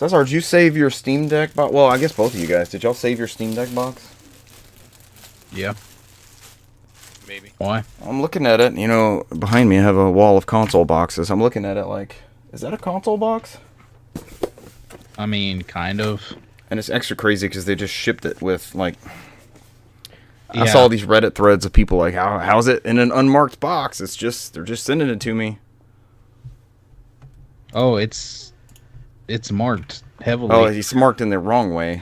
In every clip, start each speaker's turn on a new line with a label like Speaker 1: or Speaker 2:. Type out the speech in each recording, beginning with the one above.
Speaker 1: Cesar, did you save your Steam Deck box? Well, I guess both of you guys. Did y'all save your Steam Deck box?
Speaker 2: Yeah.
Speaker 3: Maybe.
Speaker 2: Why?
Speaker 1: I'm looking at it. You know, behind me I have a wall of console boxes. I'm looking at it like, is that a console box?
Speaker 2: I mean, kind of.
Speaker 1: And it's extra crazy because they just shipped it with, like...
Speaker 2: Yeah.
Speaker 1: I saw these Reddit threads of people like, how's it in an unmarked box? It's just, they're just sending it to me.
Speaker 2: Oh, it's marked heavily.
Speaker 1: Oh, it's marked in the wrong way.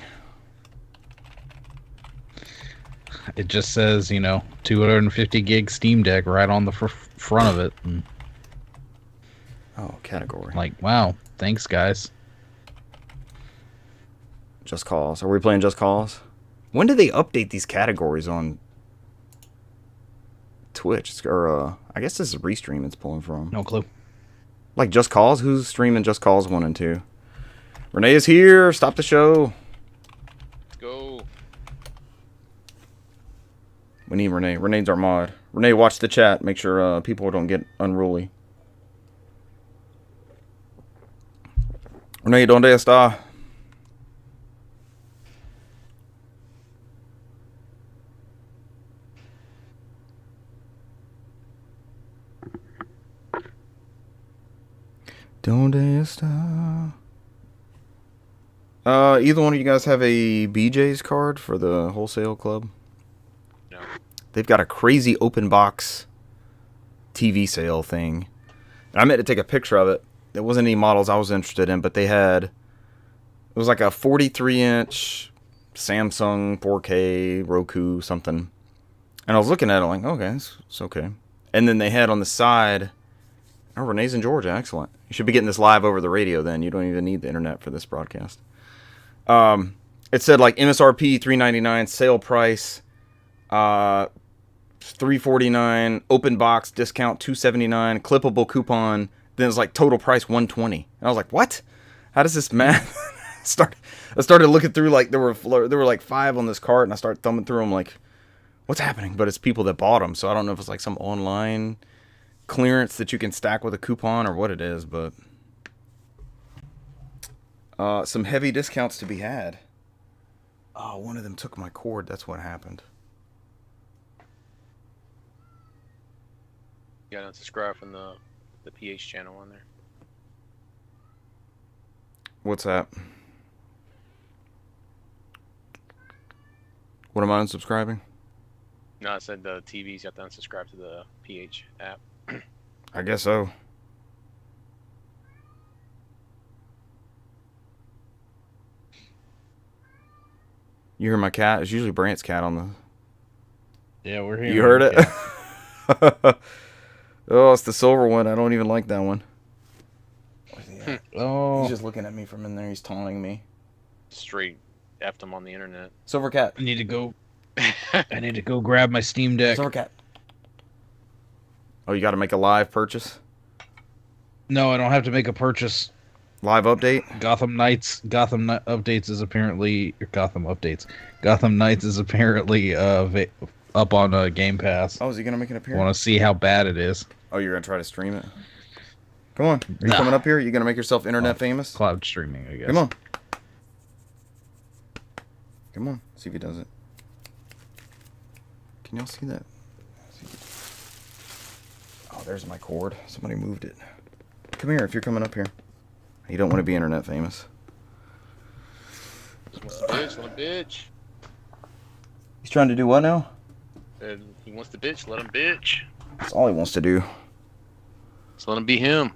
Speaker 2: It just says, 250 gig Steam Deck right on the front of it. And
Speaker 1: Oh, category.
Speaker 2: like, wow, thanks, guys.
Speaker 1: Just Cause. Are we playing Just Cause? When do they update these categories on Twitch? Or, I guess this is Restream it's pulling from.
Speaker 2: No clue.
Speaker 1: Like Just Cause? Who's streaming Just Cause 1 and 2? Renee is here. Stop the show.
Speaker 3: Let's go.
Speaker 1: We need Renee. Renee's our mod. Renee, watch the chat. Make sure people don't get unruly. Renee, ¿dónde está? ¿Dónde está? Either one of you guys have a BJ's card for the wholesale club?
Speaker 3: No.
Speaker 1: They've got a crazy open box TV sale thing. And I meant to take a picture of it. There wasn't any models I was interested in, but they had... It was like a 43-inch Samsung 4K Roku something. And I was looking at it like, okay, it's okay. And then they had on the side... Oh, Renee's in Georgia. Excellent. You should be getting this live over the radio then. You don't even need the internet for this broadcast. It said like MSRP $399, sale price $349, open box discount $279, clippable coupon. Then it was like total price $120. And I was like, what? How does this math start? I started looking through like there were like 5 on this cart, and I started thumbing through them like, what's happening? But it's people that bought them, so I don't know if it's like some online clearance that you can stack with a coupon or what it is, but some heavy discounts to be had. Oh, one of them took my cord. That's what happened.
Speaker 3: You gotta unsubscribe from the PH channel on there.
Speaker 1: What's that? What am I unsubscribing?
Speaker 3: No, I said the TVs. You have to unsubscribe to the PH app.
Speaker 1: I guess so. You hear my cat? It's usually Brant's cat on the...
Speaker 2: Yeah, we're here.
Speaker 1: You heard it? Oh, it's the silver one. I don't even like that one.
Speaker 2: Oh,
Speaker 1: He's just looking at me from in there. He's taunting me.
Speaker 3: Straight effed them on the internet.
Speaker 1: Silver cat.
Speaker 2: I need to go. I need to go grab my Steam Deck.
Speaker 1: Silver cat. Oh, you got to make a live purchase?
Speaker 2: No, I don't have to make a purchase.
Speaker 1: Live update?
Speaker 2: Gotham Knights is apparently up on Game Pass.
Speaker 1: Oh, is he going to make an
Speaker 2: I
Speaker 1: appearance?
Speaker 2: want to see how bad it is.
Speaker 1: Oh, you're going to try to stream it? Come on. Are you
Speaker 2: Nah.
Speaker 1: coming up here? You going to make yourself internet famous?
Speaker 2: Cloud streaming, I guess.
Speaker 1: Come on. Come on. See if he does it. Can y'all see that? Oh, there's my cord. Somebody moved it. Come here if you're coming up here. You don't want to be internet famous.
Speaker 3: Just wants the bitch, let him bitch.
Speaker 1: He's trying to do what now?
Speaker 3: And he wants the bitch, let him bitch.
Speaker 1: That's all he wants to do.
Speaker 3: Just let him be him.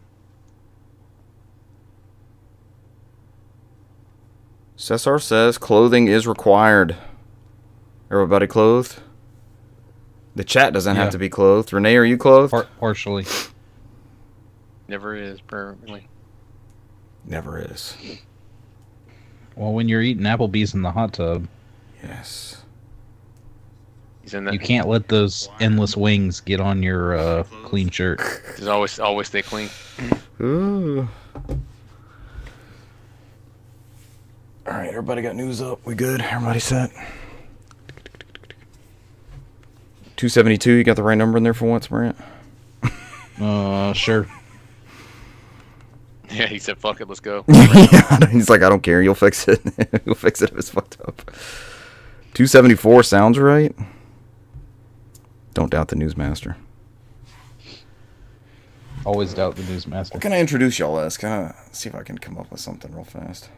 Speaker 1: Cesar says clothing is required. Everybody clothed? The chat doesn't have to be clothed. Renee, are you clothed?
Speaker 2: Partially.
Speaker 3: Never is, permanently.
Speaker 1: Never is.
Speaker 2: Well, when you're eating Applebee's in the hot tub,
Speaker 1: Yes.
Speaker 3: He's in that.
Speaker 2: you can't let those endless wings get on your clean shirt.
Speaker 3: He's always stay clean.
Speaker 1: Ooh. All right, everybody got news up. We good? Everybody set? 272. You got the right number in there for once, Brant?
Speaker 2: Sure.
Speaker 3: Yeah, he said, "Fuck it, let's go."
Speaker 1: Yeah, he's like, I don't care. You'll fix it. You'll fix it if it's fucked up. 274 sounds right. Don't doubt the newsmaster.
Speaker 2: Always doubt the newsmaster.
Speaker 1: What can I introduce y'all as? Can I see if I can come up with something real fast?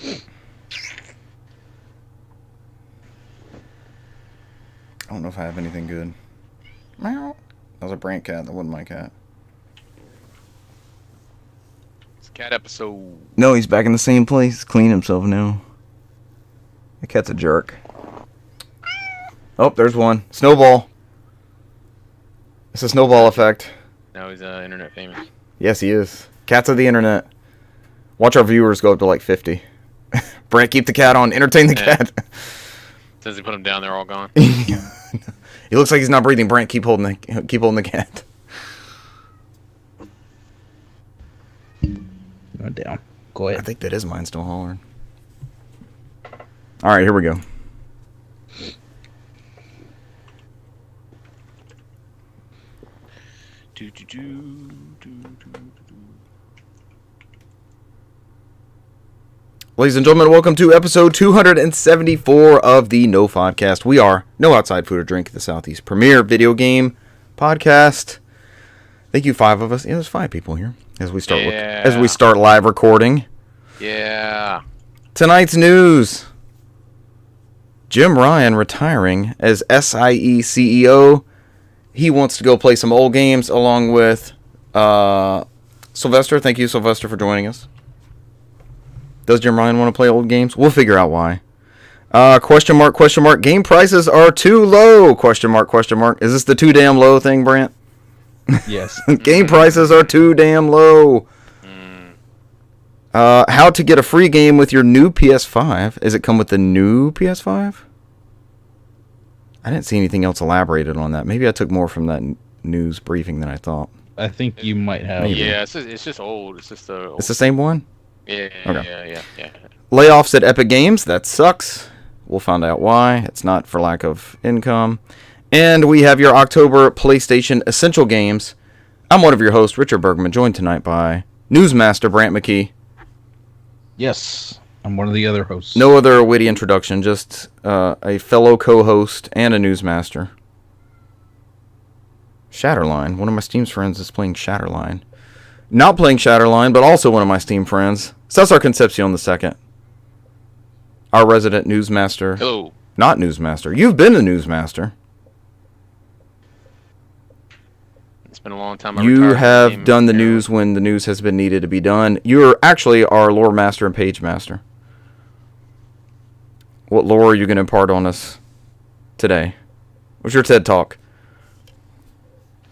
Speaker 1: I don't know if I have anything good. Meow. That was a Brant cat. That wasn't my cat.
Speaker 3: It's a cat episode.
Speaker 1: No, he's back in the same place. Clean himself now. The cat's a jerk. Oh, there's one. Snowball. It's a snowball effect.
Speaker 3: Now he's internet famous.
Speaker 1: Yes, he is. Cats of the internet. Watch our viewers go up to like 50. Brant, keep the cat on. Entertain the cat.
Speaker 3: Since they put him down, they're all gone.
Speaker 1: He looks like he's not breathing. Brant, keep holding the cat.
Speaker 2: Go down. Go
Speaker 1: I
Speaker 2: ahead.
Speaker 1: think that is mine still hollering. All right, here we go. Ladies and gentlemen, welcome to episode 274 of the NOFODcast. We are No Outside Food or Drink, the Southeast premier video game podcast. Thank you, 5 of us. Yeah, there's 5 people here as we start live recording.
Speaker 3: Yeah.
Speaker 1: Tonight's news: Jim Ryan retiring as SIE CEO. He wants to go play some old games along with Sylvester. Thank you, Sylvester, for joining us. Does Jim Ryan want to play old games? We'll figure out why. Question mark, question mark. Game prices are too low. Question mark, question mark. Is this the too damn low thing, Brant?
Speaker 2: Yes.
Speaker 1: Game prices are too damn low. How to get a free game with your new PS5. Does it come with the new PS5? I didn't see anything else elaborated on that. Maybe I took more from that news briefing than I thought.
Speaker 2: I think you might have.
Speaker 1: Maybe.
Speaker 3: Yeah, it's just old. It's just the.
Speaker 1: It's the same one?
Speaker 3: Yeah,
Speaker 1: Okay.
Speaker 3: yeah.
Speaker 1: Layoffs at Epic Games. That sucks. We'll find out why. It's not for lack of income. And we have your October PlayStation Essential Games. I'm one of your hosts, Richard Bergman, joined tonight by Newsmaster Brant McKee.
Speaker 2: Yes. I'm one of the other hosts.
Speaker 1: No other witty introduction, just a fellow co-host and a newsmaster. Shatterline. One of my Steam's friends is playing Shatterline. Not playing Shatterline, but also one of my Steam friends. Cesar Concepcion II. Our resident newsmaster.
Speaker 3: Hello.
Speaker 1: Not newsmaster. You've been a newsmaster.
Speaker 3: It's been a long time. I
Speaker 1: You
Speaker 3: retired from
Speaker 1: have
Speaker 3: game
Speaker 1: done the
Speaker 3: era.
Speaker 1: news when the news has been needed to be done. You're actually our lore master and page master. What lore are you going to impart on us today? What's your TED Talk?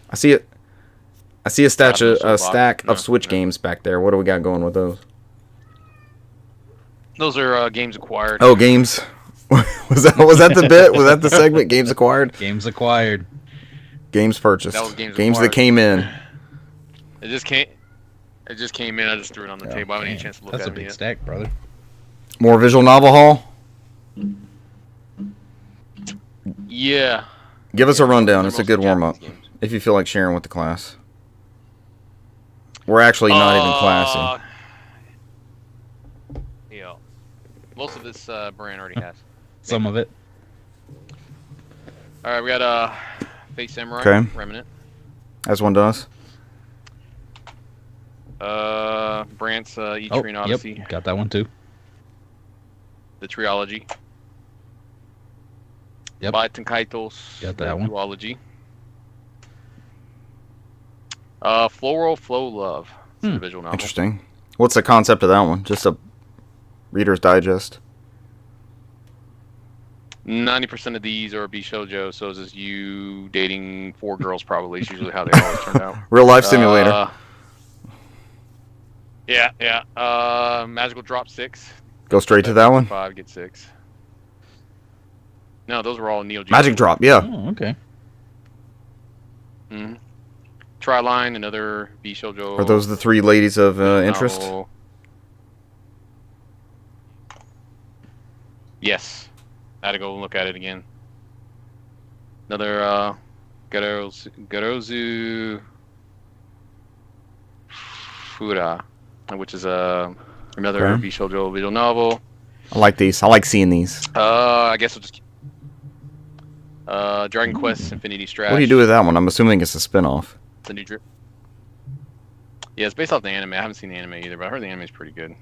Speaker 1: I see it. I see a stack of Switch games back there. What do we got going with those?
Speaker 3: Those are games acquired.
Speaker 1: Oh, games. was that the bit? Was that the segment? Games acquired?
Speaker 2: Games acquired.
Speaker 1: Games purchased.
Speaker 3: That was games
Speaker 1: that
Speaker 3: acquired.
Speaker 1: came in.
Speaker 3: It just came in. I just threw it on the table. I haven't had a chance to look
Speaker 2: That's
Speaker 3: at
Speaker 2: a
Speaker 3: it
Speaker 2: big
Speaker 3: yet.
Speaker 2: stack, brother.
Speaker 1: More visual novel haul?
Speaker 3: Yeah.
Speaker 1: Give us a rundown.
Speaker 3: They're
Speaker 1: It's a
Speaker 3: mostly
Speaker 1: good warm-up.
Speaker 3: Japanese games.
Speaker 1: If you feel like sharing with the class. We're actually not even classy.
Speaker 3: Yeah. Most of this brand already has.
Speaker 2: Some of it.
Speaker 3: All right, we got Fate Samurai,
Speaker 1: Okay.
Speaker 3: Remnant,
Speaker 1: As one does.
Speaker 3: Brant's E-Train Odyssey,
Speaker 2: Yep. Got that one too.
Speaker 3: the Triology,
Speaker 2: Yep.
Speaker 3: Baiten Kaitos,
Speaker 2: Got that one.
Speaker 3: Duology, Floral Flow Love, it's a visual novel.
Speaker 1: Interesting. What's the concept of that one? Just a Reader's Digest?
Speaker 3: 90% of these are Bishoujo, so is this you dating 4 girls probably. It's usually how they always turn out.
Speaker 1: Real life simulator.
Speaker 3: Yeah. Magical Drop 6.
Speaker 1: Go straight to that one?
Speaker 3: 5, get 6. No, those were all Neo Geo.
Speaker 1: Magic Drop, yeah.
Speaker 2: Oh, okay.
Speaker 3: Mm-hmm. Triline, another Bishoujo.
Speaker 1: Are those the 3 ladies of interest?
Speaker 3: novel. Yes. I had to go look at it again. Another Garozu Fura. which is another
Speaker 1: Okay.
Speaker 3: Bishoujo visual novel.
Speaker 1: I like these. I like seeing these.
Speaker 3: I guess we'll just Dragon Quest Infinity Strash.
Speaker 1: What do you do with that one? I'm assuming it's a spinoff.
Speaker 3: It's a new drip. Yeah, it's based off the anime. I haven't seen the anime either, but I heard the anime is pretty good.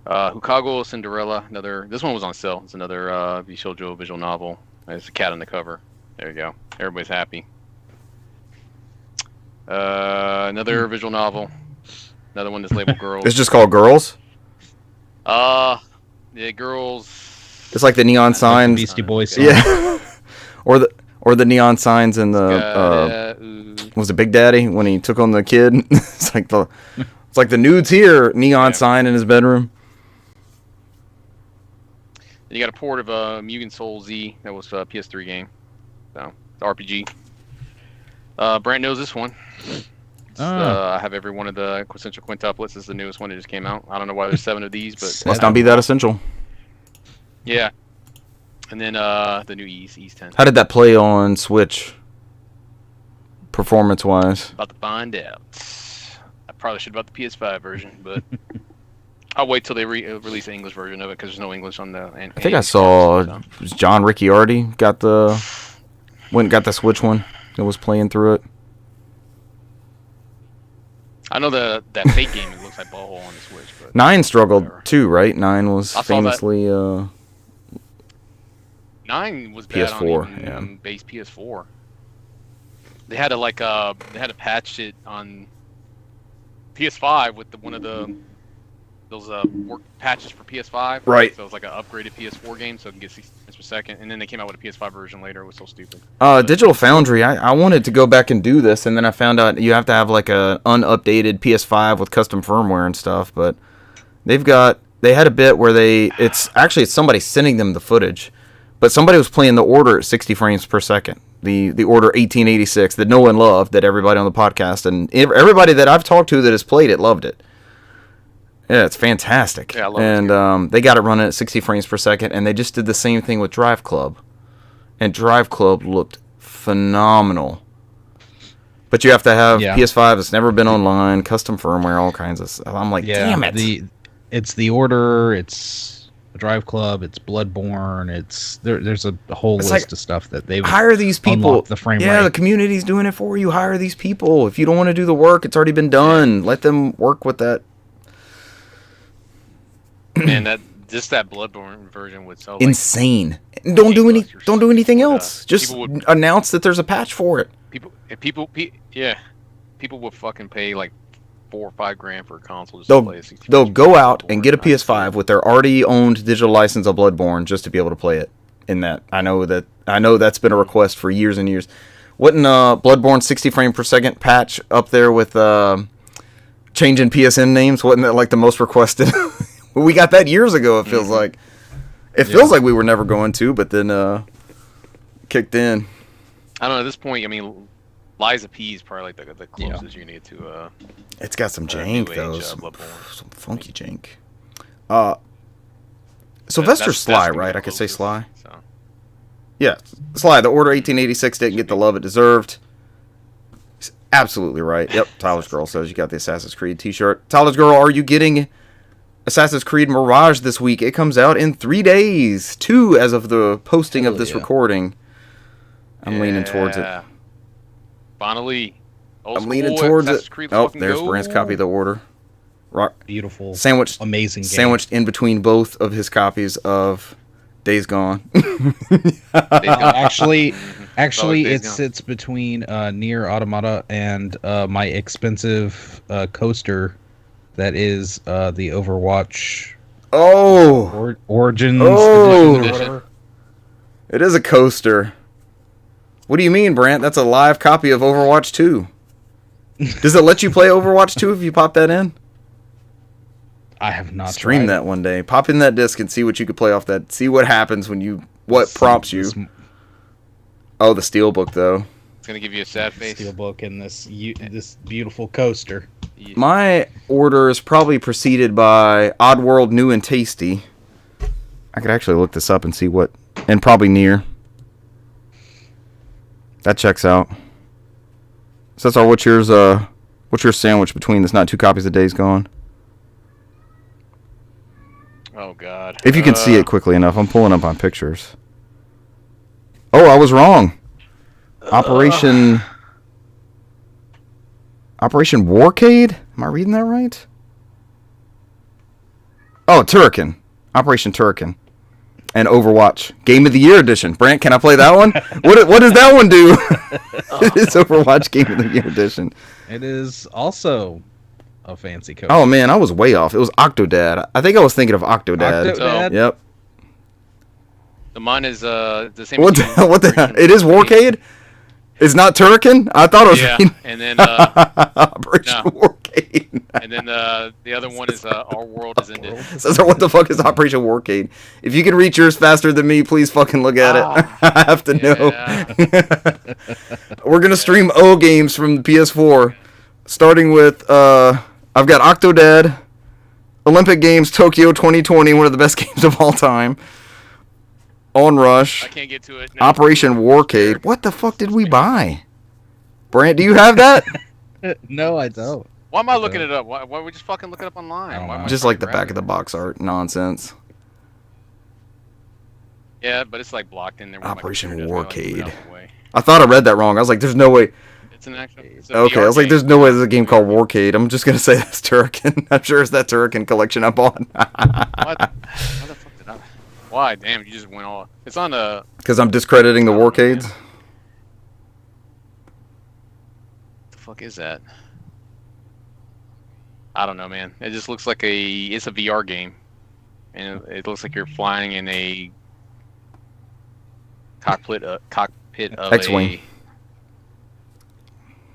Speaker 3: Hokago Cinderella. This one was on sale. It's another Bishoujo visual novel. There's a cat on the cover. There you go. Everybody's happy. Another visual novel. Another one that's labeled girls.
Speaker 1: It's just called Girls.
Speaker 3: Yeah, girls.
Speaker 1: It's like the neon signs.
Speaker 2: Beastie Boys song.
Speaker 1: Yeah. or the neon signs in the was it Big Daddy when he took on the kid? It's like the nudes here neon sign in his bedroom.
Speaker 3: You got a port of Mugen Soul Z. That was a PS3 game. So it's RPG. Brant knows this one. I have every one of the quintessential quintuplets. This is the newest one that just came out. I don't know why there's 7 of these, but
Speaker 1: Must not be that essential.
Speaker 3: yeah. And then the new East 10.
Speaker 1: How did that play on Switch? Performance-wise.
Speaker 3: About to find out. I probably should have bought the PS5 version, but I'll wait till they release the English version of it because there's no English on the.
Speaker 1: I think I saw it was John Ricciardi got the Switch one. It was playing through it.
Speaker 3: I know that Fate game it looks like butthole on the Switch, but
Speaker 1: 9 struggled
Speaker 3: whatever.
Speaker 1: too, right? 9 was
Speaker 3: I saw that.
Speaker 1: famously
Speaker 3: 9 was bad
Speaker 1: PS4,
Speaker 3: on even
Speaker 1: yeah.
Speaker 3: base PS4. They had to patch it on PS5 with one of those work patches for PS5.
Speaker 1: Right.
Speaker 3: So it was like an upgraded PS4 game, so it can get 60 frames per second. And then they came out with a PS5 version later. It was so stupid.
Speaker 1: Digital Foundry. I wanted to go back and do this, and then I found out you have to have like a unupdated PS5 with custom firmware and stuff. But they had a bit where it's somebody sending them the footage, but somebody was playing the Order at 60 frames per second. The Order 1886 that no one loved, that everybody on the podcast and everybody that I've talked to that has played it loved it. Yeah, it's fantastic.
Speaker 3: Yeah, I love
Speaker 1: it.
Speaker 3: And
Speaker 1: they got it running at 60 frames per second, and they just did the same thing with Drive Club. And Drive Club looked phenomenal. But you have to have PS5. It's never been online, custom firmware, all kinds of stuff. I'm like, damn it.
Speaker 2: It's the Order, it's Drive Club, it's Bloodborne, there's a whole list of stuff that they've
Speaker 1: hire these people.
Speaker 2: The frame
Speaker 1: yeah,
Speaker 2: rate.
Speaker 1: The community's doing it for you. Hire these people. If you don't want to do the work, it's already been done. Let them work with that.
Speaker 3: Man, that Bloodborne version was so
Speaker 1: insane. Don't do anything else. Just announce that there's a patch for it.
Speaker 3: People would fucking pay like $4 or $5 for a console just
Speaker 1: to
Speaker 3: play it.
Speaker 1: They'll go out and get a PS5 with their already owned digital license of Bloodborne just to be able to play it. In that, I know that's been a request for years and years. Wasn't Bloodborne 60 frame per second patch up there with changing PSN names? Wasn't that like the most requested? We got that years ago. It feels like. It feels like we were never going to, but then kicked in.
Speaker 3: I don't know. At this point, I mean, Liza P is probably like the closest you need to.
Speaker 1: It's got some jank though, some funky jank. Sylvester Sly, right? I could say Sly.
Speaker 3: So.
Speaker 1: Yeah, Sly. The Order 1886 didn't get the love it deserved. He's absolutely right. Yep. Tyler's Girl says you got the Assassin's Creed T-shirt. Tyler's Girl, are you getting Assassin's Creed Mirage this week? It comes out in 3 days. 2 as of the posting of this recording. I'm leaning towards it.
Speaker 3: Finally.
Speaker 1: I'm leaning towards it. Oh, there's Brand's copy of the Order.
Speaker 2: Beautiful.
Speaker 1: Sandwiched.
Speaker 2: Amazing game.
Speaker 1: Sandwiched in between both of his copies of Days Gone.
Speaker 2: Actually, it sits between Nier Automata and my expensive coaster that is the Overwatch Origins edition or whatever.
Speaker 1: It is a coaster. What do you mean, Brant? That's a live copy of Overwatch 2. Does it let you play Overwatch 2 if you pop that in?
Speaker 2: I have not
Speaker 1: Stream that one day. Pop in that disc and see what you could play off that. See what happens when prompts you. Oh, the Steelbook, though.
Speaker 3: It's going to give you a sad face.
Speaker 2: Steelbook and this beautiful coaster.
Speaker 1: My order is probably preceded by Oddworld New and Tasty. I could actually look this up and see what... And probably Nier. That checks out. So that's our what's What's your sandwich between this not 2 copies of Days Gone?
Speaker 3: Oh God.
Speaker 1: If you can see it quickly enough, I'm pulling up on pictures. Oh, I was wrong. Operation Warcade? Am I reading that right? Oh, Turrican. Operation Turrican. And Overwatch. Game of the Year edition. Brant, can I play that one? What does that one do? It is Overwatch Game of the Year edition.
Speaker 2: It is also a fancy code.
Speaker 1: Oh, man, I was way off. It was Octodad. I think I was thinking of Octodad.
Speaker 2: Octodad?
Speaker 1: Yep.
Speaker 3: The mine is the same.
Speaker 1: What the? It is Warcade? It's not Turrican? I thought it was.
Speaker 3: Yeah, and then
Speaker 1: Operation Warcade.
Speaker 3: and then the other one is Our World Is Ended.
Speaker 1: So what the fuck is Operation Warcade? If you can reach yours faster than me, please fucking look at it. I have to know. We're gonna stream O games from the PS4, starting with I've got Octodad, Olympic Games Tokyo 2020, one of the best games of all time. Onrush.
Speaker 3: I can't get to it. No.
Speaker 1: Operation Warcade. What the fuck did we buy? Brant, do you have that?
Speaker 2: No, I don't.
Speaker 3: Why am I looking it up? Why are we just fucking looking it up online? Why am I
Speaker 1: Just like the
Speaker 3: fucking
Speaker 1: back of the box art nonsense.
Speaker 3: Yeah, but it's like blocked in there. with my
Speaker 1: Operation
Speaker 3: computer, doesn't
Speaker 1: Warcade.
Speaker 3: let me out of the way.
Speaker 1: I thought I read that wrong. I was like, there's no way.
Speaker 3: It's an actual. It's a
Speaker 1: Okay, I
Speaker 3: VR
Speaker 1: was like,
Speaker 3: game.
Speaker 1: there's no way there's a game called Warcade. I'm just going to say that's Turrican. I'm sure it's that Turrican collection I bought.
Speaker 3: Why the fuck did I? Why? Damn, you just went all. It's on the.
Speaker 1: Because I'm discrediting the Warcades.
Speaker 3: What the fuck is that? I don't know, man. It just looks like it's a VR game, and it looks like you're flying in a cockpit of
Speaker 1: X-Wing.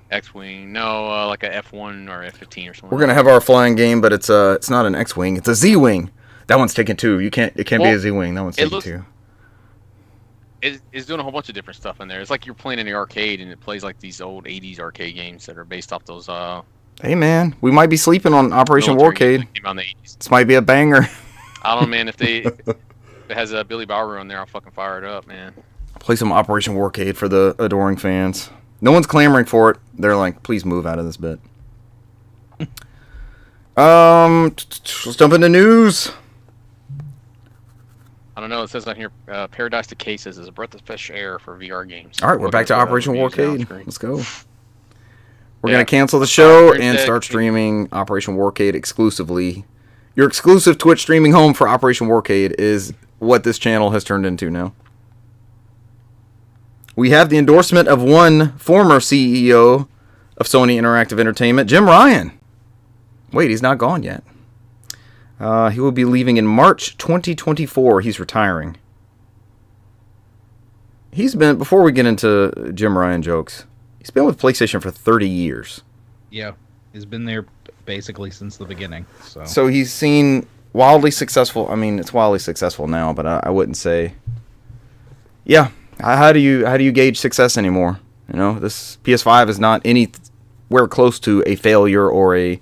Speaker 3: X-wing. No, like a F1 or F-15 or something.
Speaker 1: We're going to have our flying game, but it's not an X-Wing. It's a Z-Wing. That one's taken too. It can't be a Z-Wing. That one's taken too.
Speaker 3: It's doing a whole bunch of different stuff in there. It's like you're playing in the arcade, and it plays like these old 80s arcade games that are based off those
Speaker 1: Hey, man. We might be sleeping on Operation
Speaker 3: military games
Speaker 1: Warcade.
Speaker 3: that came out in the 80s.
Speaker 1: This might be a banger.
Speaker 3: I don't know, man. If it has a Billy Bower on there, I'll fucking fire it up, man.
Speaker 1: Play some Operation Warcade for the adoring fans. No one's clamoring for it. They're like, please move out of this bit. Let's jump into news.
Speaker 3: I don't know. It says on here, Paradise to Cases is a breath of fresh air for VR games.
Speaker 1: All right, we're back to Operation
Speaker 3: reviews now on
Speaker 1: Warcade.
Speaker 3: screen.
Speaker 1: Let's go. We're
Speaker 3: Yeah.
Speaker 1: going to cancel the show
Speaker 3: Great
Speaker 1: and
Speaker 3: day.
Speaker 1: start streaming Operation Warcade exclusively. Your exclusive Twitch streaming home for Operation Warcade is what this channel has turned into now. We have the endorsement of one former CEO of Sony Interactive Entertainment, Jim Ryan. Wait, he's not gone yet. He will be leaving in March 2024. He's retiring. He's been, before we get into Jim Ryan jokes, he's been with PlayStation for 30 years.
Speaker 2: Yeah, he's been there basically since the beginning.
Speaker 1: So he's seen wildly successful. I mean, it's wildly successful now, but I wouldn't say. Yeah, how do you gauge success anymore? You know, this PS5 is not anywhere close to a failure or a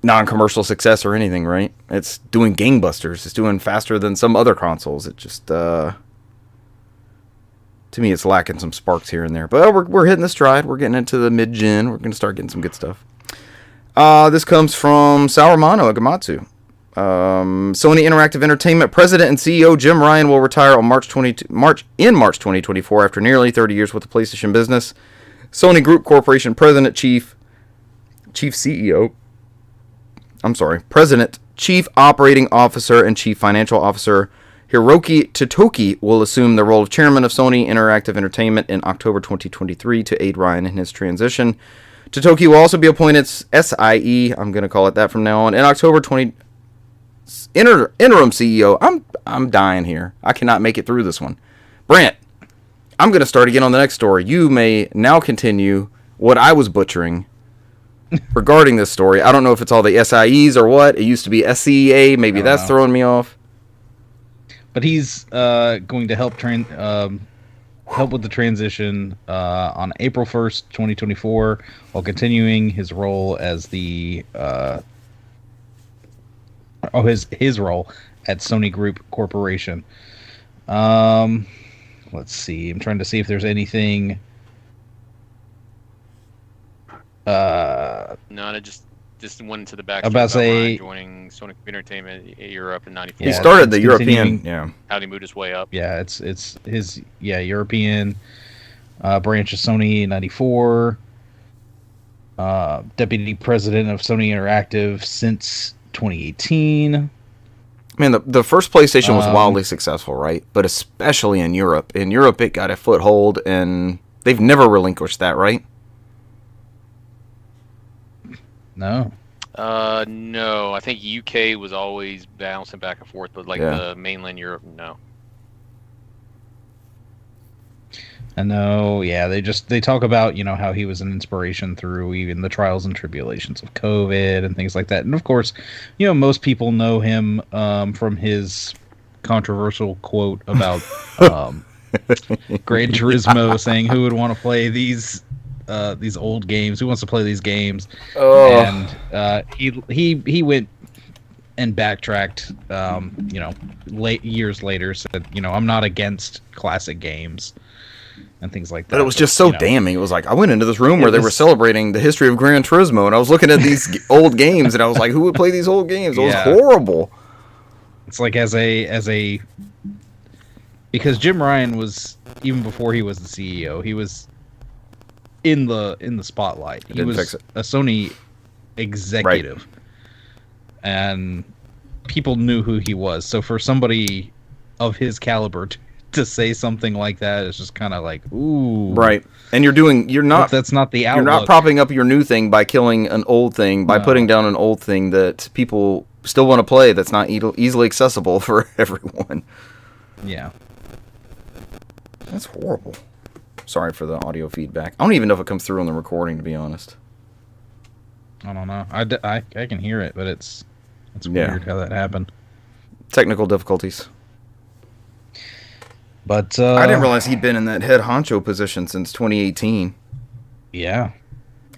Speaker 1: non-commercial success or anything, right? It's doing gangbusters. It's doing faster than some other consoles. It just to me, it's lacking some sparks here and there. But we're hitting the stride. We're getting into the mid-gen. We're going to start getting some good stuff. This comes from Saurmano Agamatsu. Sony Interactive Entertainment President and CEO Jim Ryan will retire on March 2024 after nearly 30 years with the PlayStation business. Sony Group Corporation President, President, Chief Operating Officer, and Chief Financial Officer Hiroki Totoki will assume the role of Chairman of Sony Interactive Entertainment in October 2023 to aid Ryan in his transition. Totoki will also be appointed SIE, I'm going to call it that from now on, in October 20... interim CEO. I'm dying here. I cannot make it through this one. Brant, I'm going to start again on the next story. You may now continue what I was butchering regarding this story. I don't know if it's all the SIEs or what. It used to be SCEA. Maybe that's throwing me off.
Speaker 2: But he's going to help with the transition on April 1st, 2024, while continuing his role as the his role at Sony Group Corporation. Let's see. I'm trying to see if there's anything.
Speaker 3: No, it just went into the back.
Speaker 2: About to say-
Speaker 3: joining Sony Computer Entertainment Europe in '94.
Speaker 1: He
Speaker 2: Yeah,
Speaker 1: started
Speaker 2: it's
Speaker 1: the European.
Speaker 2: continuing-
Speaker 1: Yeah.
Speaker 3: How he moved his way up.
Speaker 2: Yeah, it's his European branch of Sony in '94. Deputy president of Sony Interactive since 2018.
Speaker 1: Man, the first PlayStation was wildly successful, right? But especially in Europe. In Europe, it got a foothold, and they've never relinquished that, right?
Speaker 2: No.
Speaker 3: No, I think UK was always bouncing back and forth, but like the mainland Europe, no.
Speaker 2: I know, yeah, they talk about, how he was an inspiration through even the trials and tribulations of COVID and things like that. And of course, most people know him from his controversial quote about Gran Turismo saying who would want to play these old games, who wants to play these games. And he went and backtracked years later, said, I'm not against classic games and things like that.
Speaker 1: But it was just so damning. It was like, I went into this room where they were celebrating the history of Gran Turismo, and I was looking at these old games, and I was like, who would play these old games? It was horrible.
Speaker 2: It's like because Jim Ryan was, even before he was the CEO, he was in the spotlight. He was a Sony executive. Right. And people knew who he was. So for somebody of his caliber to say something like that is just kind of like, ooh.
Speaker 1: Right. And
Speaker 2: that's not the outlook.
Speaker 1: You're not propping up your new thing by killing an old thing, by putting down an old thing that people still want to play that's not easily accessible for everyone.
Speaker 2: Yeah.
Speaker 1: That's horrible. Sorry for the audio feedback. I don't even know if it comes through on the recording, to be honest.
Speaker 2: I don't know. I can hear it, but it's weird how that happened.
Speaker 1: Technical difficulties.
Speaker 2: But
Speaker 1: I didn't realize he'd been in that head honcho position since 2018.
Speaker 2: Yeah.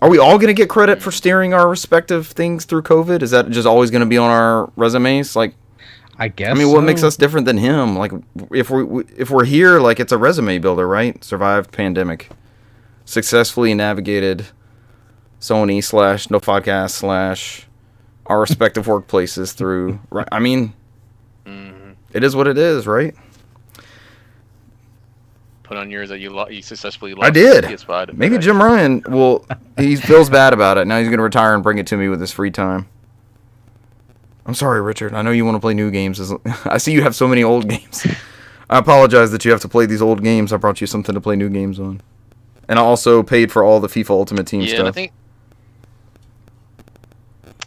Speaker 1: Are we all going to get credit for steering our respective things through COVID? Is that just always going to be on our resumes? Like,
Speaker 2: I guess.
Speaker 1: I mean, what makes us different than him? Like, if we're here, like, it's a resume builder, right? Survived pandemic, successfully navigated Sony / NOFODcast / our respective workplaces through. Right? I mean, it is what it is, right?
Speaker 3: Put on yours that you successfully lost.
Speaker 1: I did.
Speaker 3: PS5
Speaker 1: Maybe Jim Ryan he feels bad about it. Now he's going to retire and bring it to me with his free time. I'm sorry, Richard. I know you want to play new games. I see you have so many old games. I apologize that you have to play these old games. I brought you something to play new games on. And I also paid for all the FIFA Ultimate Team stuff.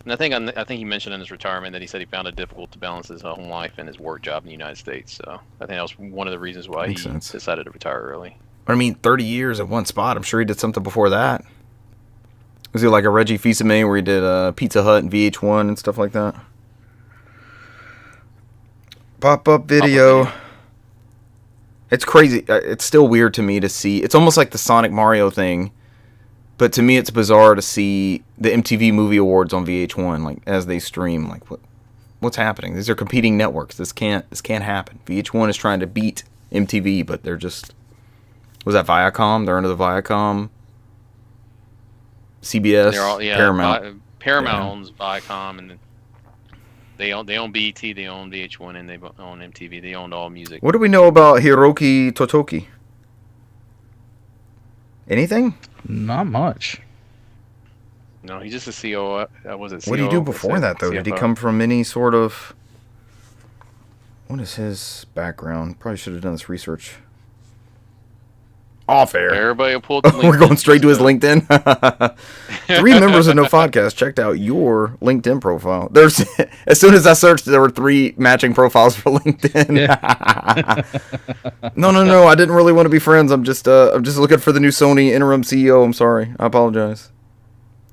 Speaker 3: I think he mentioned in his retirement that he said he found it difficult to balance his home life and his work job in the United States. So I think that was one of the reasons why he decided to retire early.
Speaker 1: I mean, 30 years at one spot. I'm sure he did something before that. Was he like a Reggie Fils-Aimé where he did Pizza Hut and VH1 and stuff like that? Pop-up video. It's crazy. It's still weird to me to see. It's almost like the Sonic Mario thing. But to me, it's bizarre to see the MTV Movie Awards on VH1, like as they stream. Like, what's happening? These are competing networks. This can't happen. VH1 is trying to beat MTV, but they're just. Was that Viacom? They're under the Viacom. CBS.
Speaker 3: They're all,
Speaker 1: Paramount.
Speaker 3: Paramount owns Viacom, and they own BET. They own VH1, and they own MTV. They own all music.
Speaker 1: What do we know about Hiroki Totoki? Anything?
Speaker 2: Not much.
Speaker 3: No, he's just a CEO. What did
Speaker 1: he do before that, though? CFO. Did he come from any sort of... What is his background? Probably should have done this research. Off air.
Speaker 3: Everybody will pull the
Speaker 1: We're going straight to his LinkedIn. 3 members of NOFODcast checked out your LinkedIn profile. There's as soon as I searched, there were 3 matching profiles for LinkedIn. Yeah. No. I didn't really want to be friends. I'm just looking for the new Sony interim CEO. I'm sorry. I apologize.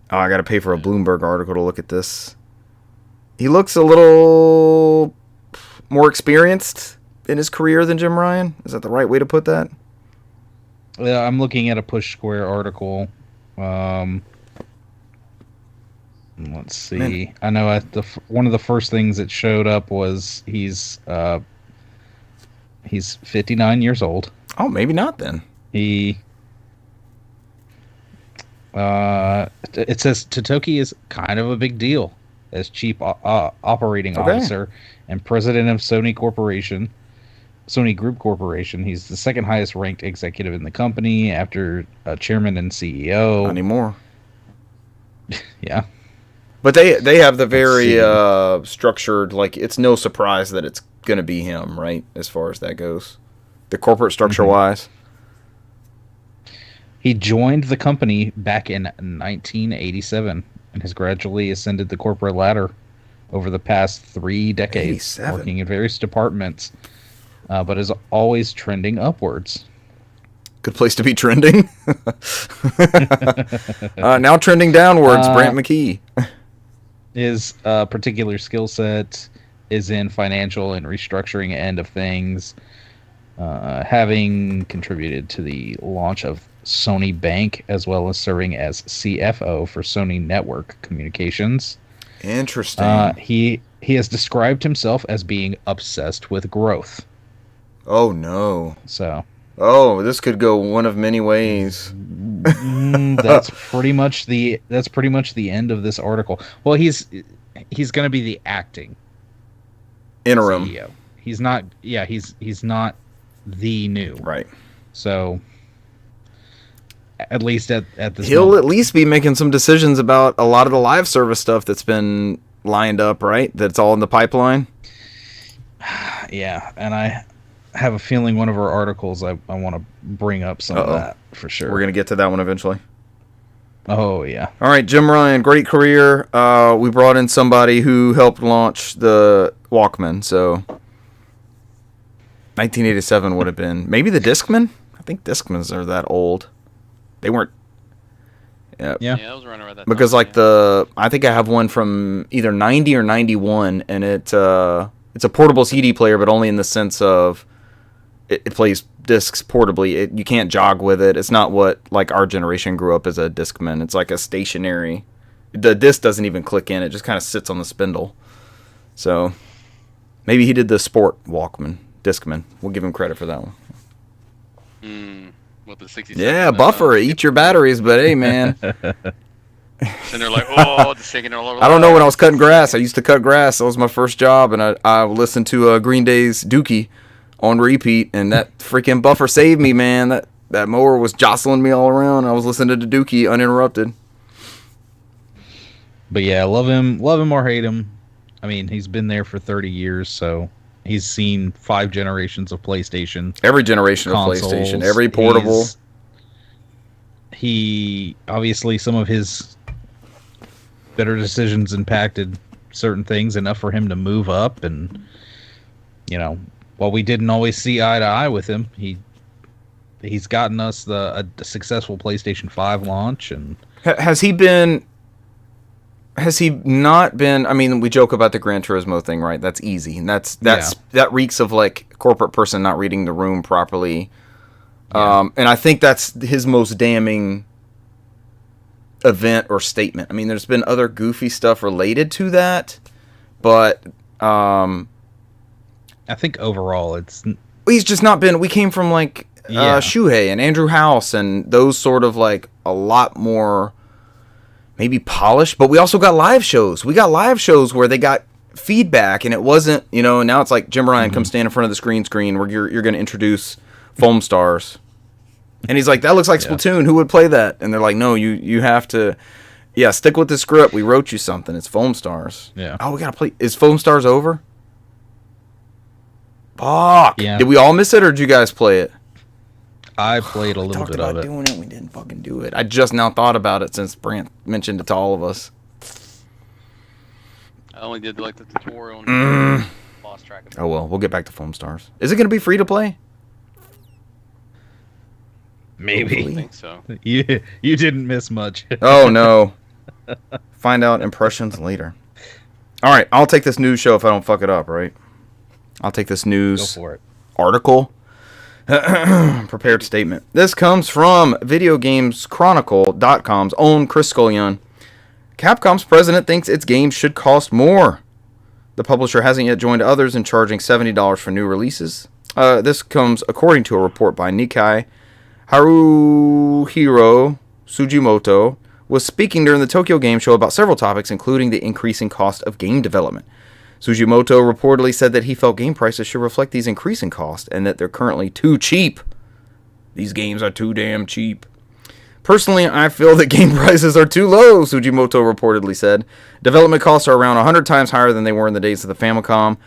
Speaker 1: Oh, I got to pay for a Bloomberg article to look at this. He looks a little more experienced in his career than Jim Ryan. Is that the right way to put that?
Speaker 2: Yeah, I'm looking at a Push Square article. Let's see. Man. I know one of the first things that showed up was he's 59 years old.
Speaker 1: Oh, maybe not then.
Speaker 2: It says Totoki is kind of a big deal as chief operating officer and president of Sony Group Corporation. He's the second highest ranked executive in the company after chairman and CEO.
Speaker 1: Not anymore.
Speaker 2: Yeah.
Speaker 1: But they have the very structured, like, it's no surprise that it's going to be him, right, as far as that goes. The corporate structure-wise.
Speaker 2: He joined the company back in 1987 and has gradually ascended the corporate ladder over the past 3 decades,
Speaker 1: 87.
Speaker 2: working in various departments, but is always trending upwards.
Speaker 1: Good place to be trending. Now trending downwards, Brant McKee.
Speaker 2: His particular skill set is in financial and restructuring end of things, having contributed to the launch of Sony Bank, as well as serving as CFO for Sony Network Communications.
Speaker 1: Interesting.
Speaker 2: He has described himself as being obsessed with growth.
Speaker 1: Oh no.
Speaker 2: So.
Speaker 1: Oh, this could go one of many ways.
Speaker 2: That's pretty much the end of this article. Well, he's going to be the acting
Speaker 1: interim
Speaker 2: CEO. He's not. Yeah, he's not the new.
Speaker 1: Right.
Speaker 2: So. At least at this
Speaker 1: he'll
Speaker 2: moment.
Speaker 1: at least be making some decisions about a lot of the live service stuff that's been lined up, right? That's all in the pipeline.
Speaker 2: Yeah, and I have a feeling one of our articles I want to bring up some of that for sure.
Speaker 1: We're going to get to that one eventually.
Speaker 2: Oh, yeah.
Speaker 1: All right, Jim Ryan, great career. We brought in somebody who helped launch the Walkman, so 1987 would have been maybe the Discman? I think Discmans are that old. They weren't.
Speaker 3: Yeah, I was running around that
Speaker 1: because
Speaker 3: time,
Speaker 1: like I think I have one from either 90 or 91, and it's a portable CD player, but only in the sense of it plays discs portably. You can't jog with it. It's not what like our generation grew up as a Discman. It's like a stationary. The disc doesn't even click in. It just kind of sits on the spindle. So maybe he did the Sport Walkman Discman. We'll give him credit for that one.
Speaker 3: With the 67.
Speaker 1: Yeah, buffer. Eat your batteries, but hey, man.
Speaker 3: And they're like, oh, just shaking it all over.
Speaker 1: I don't know when I was cutting grass. I used to cut grass. That was my first job, and I listened to Green Day's Dookie on repeat, and that freaking buffer saved me, man. That mower was jostling me all around. I was listening to Dookie uninterrupted.
Speaker 2: But yeah, love him or hate him. I mean, he's been there for 30 years, so he's seen 5 generations of PlayStation.
Speaker 1: Every generation consoles, of PlayStation. Every portable.
Speaker 2: He obviously, some of his better decisions impacted certain things enough for him to move up, and while we didn't always see eye to eye with him, he's gotten us a successful PlayStation 5 launch. And
Speaker 1: has he not been? I mean, we joke about the Gran Turismo thing, right? That's easy, and that reeks of like corporate person not reading the room properly. Yeah. And I think that's his most damning event or statement. I mean, there's been other goofy stuff related to that, but I
Speaker 2: think overall
Speaker 1: he's just not been. We came from like Shuhei and Andrew House and those sort of like a lot more. Maybe polished, but we also got live shows. We got live shows where they got feedback, and it wasn't, now it's like Jim Ryan, come stand in front of the screen where you're going to introduce Foam Stars. And he's like, that looks like Splatoon. Who would play that? And they're like, no, you have to, stick with the script. We wrote you something. It's Foam Stars.
Speaker 2: Yeah.
Speaker 1: Oh, we got to play. Is Foam Stars over? Fuck.
Speaker 2: Yeah.
Speaker 1: Did we all miss it, or did you guys play it?
Speaker 2: I played a little bit of it.
Speaker 1: Doing it. We didn't fucking do it. I just now thought about it since Brant mentioned it to all of us.
Speaker 3: I only did like the tutorial and lost track of it.
Speaker 1: Oh well, we'll get back to Foam Stars. Is it going to be free to play?
Speaker 2: Maybe.
Speaker 3: I think so.
Speaker 2: You didn't miss much.
Speaker 1: Oh no. Find out impressions later. All right, I'll take this news show if I don't fuck it up, right? I'll take this news
Speaker 2: Go for it.
Speaker 1: Article. Prepared statement. This comes from VideoGamesChronicle.com's own Chris Scullion. Capcom's president thinks its games should cost more. The publisher hasn't yet joined others in charging $70 for new releases. This comes according to a report by Nikkei Haruhiro Sugimoto was speaking during the Tokyo Game Show about several topics, including the increasing cost of game development. Sugimoto reportedly said that he felt game prices should reflect these increasing costs and that they're currently too cheap. These games are too damn cheap. Personally, I feel that game prices are too low, Sugimoto reportedly said. Development costs are around 100 times higher than they were in the days of the Famicom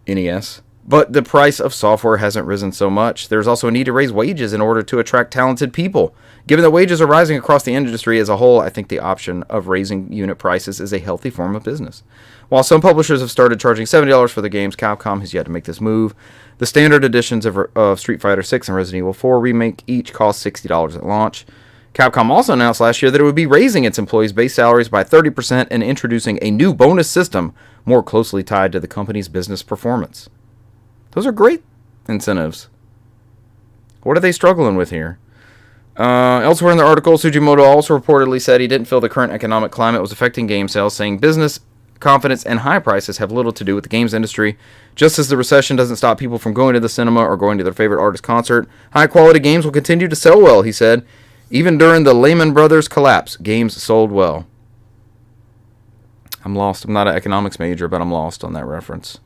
Speaker 1: NES. But the price of software hasn't risen so much. There's also a need to raise wages in order to attract talented people. Given that wages are rising across the industry as a whole, I think the option of raising unit prices is a healthy form of business. While some publishers have started charging $70 for their games, Capcom has yet to make this move. The standard editions of Street Fighter 6 and Resident Evil 4 Remake each cost $60 at launch. Capcom also announced last year that it would be raising its employees' base salaries by 30% and introducing a new bonus system more closely tied to the company's business performance. Those are great incentives. What are they struggling with here? Elsewhere in the article, Sugimoto also reportedly said he didn't feel the current economic climate was affecting game sales, saying business confidence and high prices have little to do with the games industry. Just as the recession doesn't stop people from going to the cinema or going to their favorite artist concert, high-quality games will continue to sell well, he said. Even during the Lehman Brothers collapse, games sold well. I'm lost. I'm not an economics major, but I'm lost on that reference.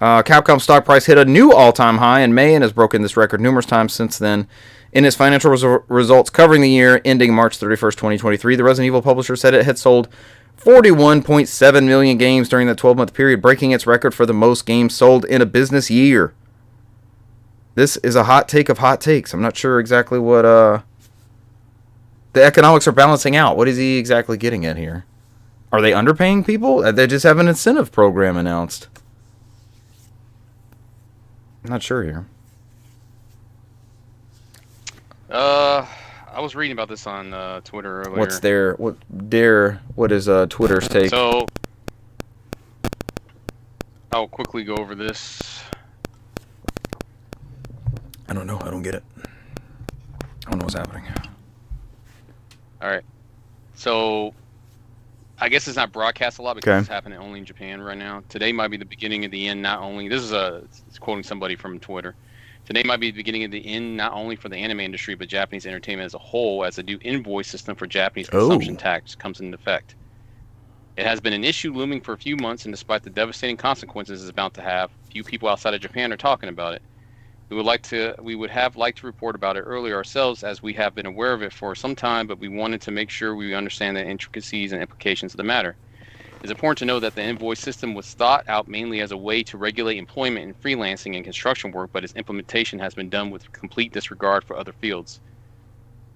Speaker 1: Capcom's stock price hit a new all-time high in May and has broken this record numerous times since then. In its financial results covering the year ending March 31st, 2023, the Resident Evil publisher said it had sold 41.7 million games during that 12-month period, breaking its record for the most games sold in a business year. This is a hot take of hot takes. I'm not sure exactly what the economics are balancing out. What is he exactly getting at here? Are they underpaying people? They just have an incentive program announced. I'm not sure here.
Speaker 3: I was reading about this on Twitter earlier.
Speaker 1: What is Twitter's take?
Speaker 3: So, I'll quickly go over this.
Speaker 1: I don't know. I don't get it. I don't know what's happening.
Speaker 3: All right. So, I guess it's not broadcast a lot because it's happening only in Japan right now. Today might be the beginning of the end, not only... It's quoting somebody from Twitter. Today might be the beginning of the end, not only for the anime industry, but Japanese entertainment as a whole, as a new invoice system for Japanese consumption tax comes into effect. It has been an issue looming for a few months, and despite the devastating consequences it's about to have, few people outside of Japan are talking about it. We would have liked to report about it earlier ourselves, as we have been aware of it for some time, but we wanted to make sure we understand the intricacies and implications of the matter. It's important to know that the invoice system was thought out mainly as a way to regulate employment in freelancing and construction work, but its implementation has been done with complete disregard for other fields.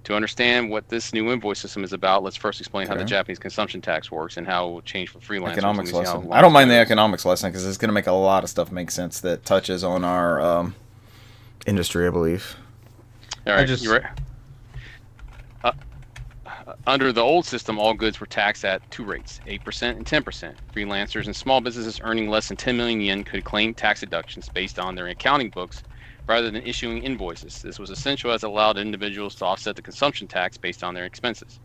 Speaker 3: To understand what this new invoice system is about, let's first explain how the Japanese consumption tax works and how it will change for freelancers.
Speaker 1: Economics lesson. I don't mind the economics lesson because it's going to make a lot of stuff make sense that touches on our industry, I believe.
Speaker 3: All right, you're right. Under the old system, all goods were taxed at two rates, 8% and 10%. Freelancers and small businesses earning less than 10 million yen could claim tax deductions based on their accounting books rather than issuing invoices. This was essential as it allowed individuals to offset the consumption tax based on their expenses.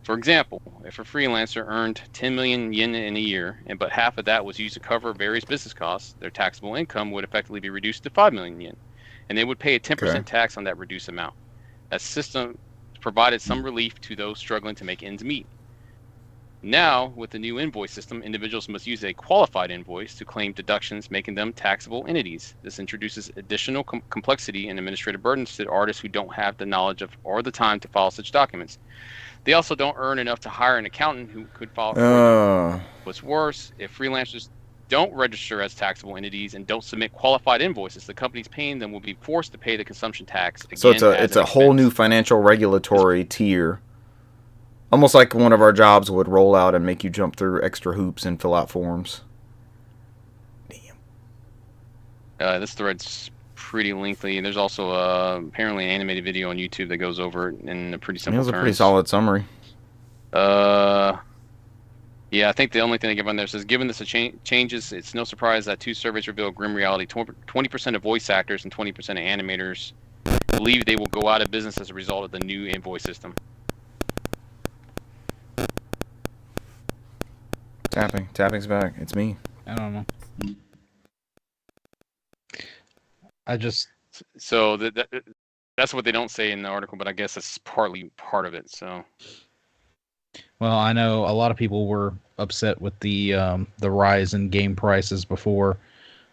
Speaker 3: For example, if a freelancer earned 10 million yen in a year, but half of that was used to cover various business costs, their taxable income would effectively be reduced to 5 million yen, and they would pay a 10% tax on that reduced amount. That system provided some relief to those struggling to make ends meet. Now, with the new invoice system, individuals must use a qualified invoice to claim deductions, making them taxable entities. This introduces additional complexity and administrative burdens to artists who don't have the knowledge of or the time to file such documents. They also don't earn enough to hire an accountant who could file. What's worse, if freelancers don't register as taxable entities and don't submit qualified invoices, the companies paying them will be forced to pay the consumption tax again.
Speaker 1: So it's a whole new financial regulatory tier. Almost like one of our jobs would roll out and make you jump through extra hoops and fill out forms.
Speaker 3: Damn. This thread's pretty lengthy. There's also apparently an animated video on YouTube that goes over it in a pretty simple terms.
Speaker 1: It was a pretty solid summary.
Speaker 3: Yeah, I think the only thing they give on there says, given this changes, it's no surprise that two surveys reveal grim reality. 20% of voice actors and 20% of animators believe they will go out of business as a result of the new invoice system.
Speaker 1: Tapping's back. It's me.
Speaker 2: I don't know.
Speaker 3: So That's what they don't say in the article, but I guess it's partly part of it. So.
Speaker 2: Well, I know a lot of people were upset with the rise in game prices before,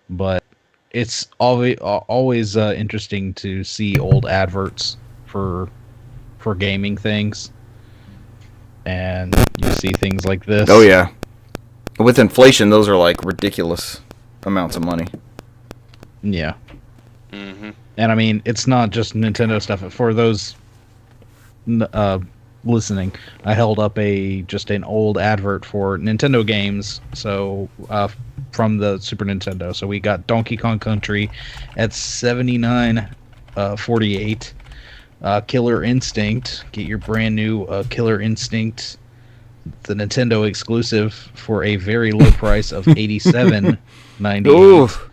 Speaker 2: but it's always interesting to see old adverts for gaming things, and you see things like this.
Speaker 1: Oh yeah, with inflation, those are like ridiculous amounts of money.
Speaker 2: Yeah.
Speaker 3: Mm-hmm.
Speaker 2: And I mean, it's not just Nintendo stuff. For those listening, I held up just an old advert for Nintendo games. So from the Super Nintendo. So we got Donkey Kong Country at $79.48. Killer Instinct. Get your brand new Killer Instinct, the Nintendo exclusive, for a very low price of $87.98.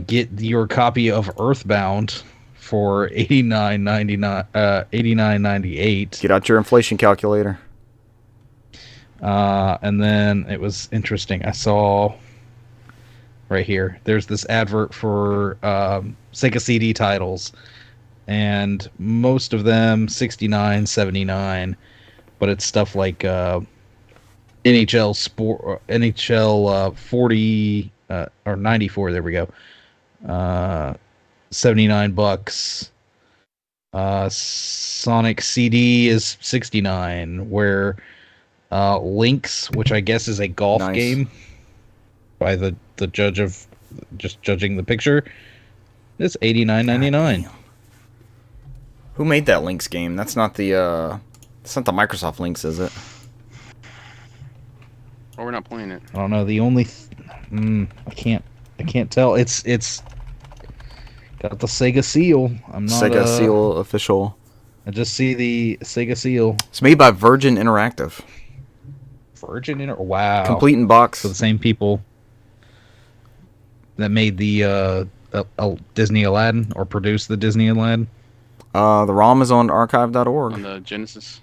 Speaker 2: Get your copy of Earthbound for $89.98.
Speaker 1: Get out your inflation calculator.
Speaker 2: And then it was interesting. I saw right here. There's this advert for Sega CD titles, and most of them $69.79, but it's stuff like NHL Sport, NHL 40 or 94. There we go. $79. Sonic CD is $69. Where Lynx, which I guess is a golf game, by the judge of just judging the picture, is $89.99.
Speaker 1: Who made that Lynx game? That's not the Microsoft Lynx, is it?
Speaker 3: Oh, we're not playing it.
Speaker 2: I don't know. The only I can't tell. It's got the Sega seal. I'm not
Speaker 1: Sega seal official.
Speaker 2: I just see the Sega seal.
Speaker 1: It's made by Virgin Interactive.
Speaker 2: Wow.
Speaker 1: Complete in box.
Speaker 2: So the same people that made the Disney Aladdin, or produced the Disney Aladdin.
Speaker 1: The ROM is on archive.org.
Speaker 3: On the Genesis.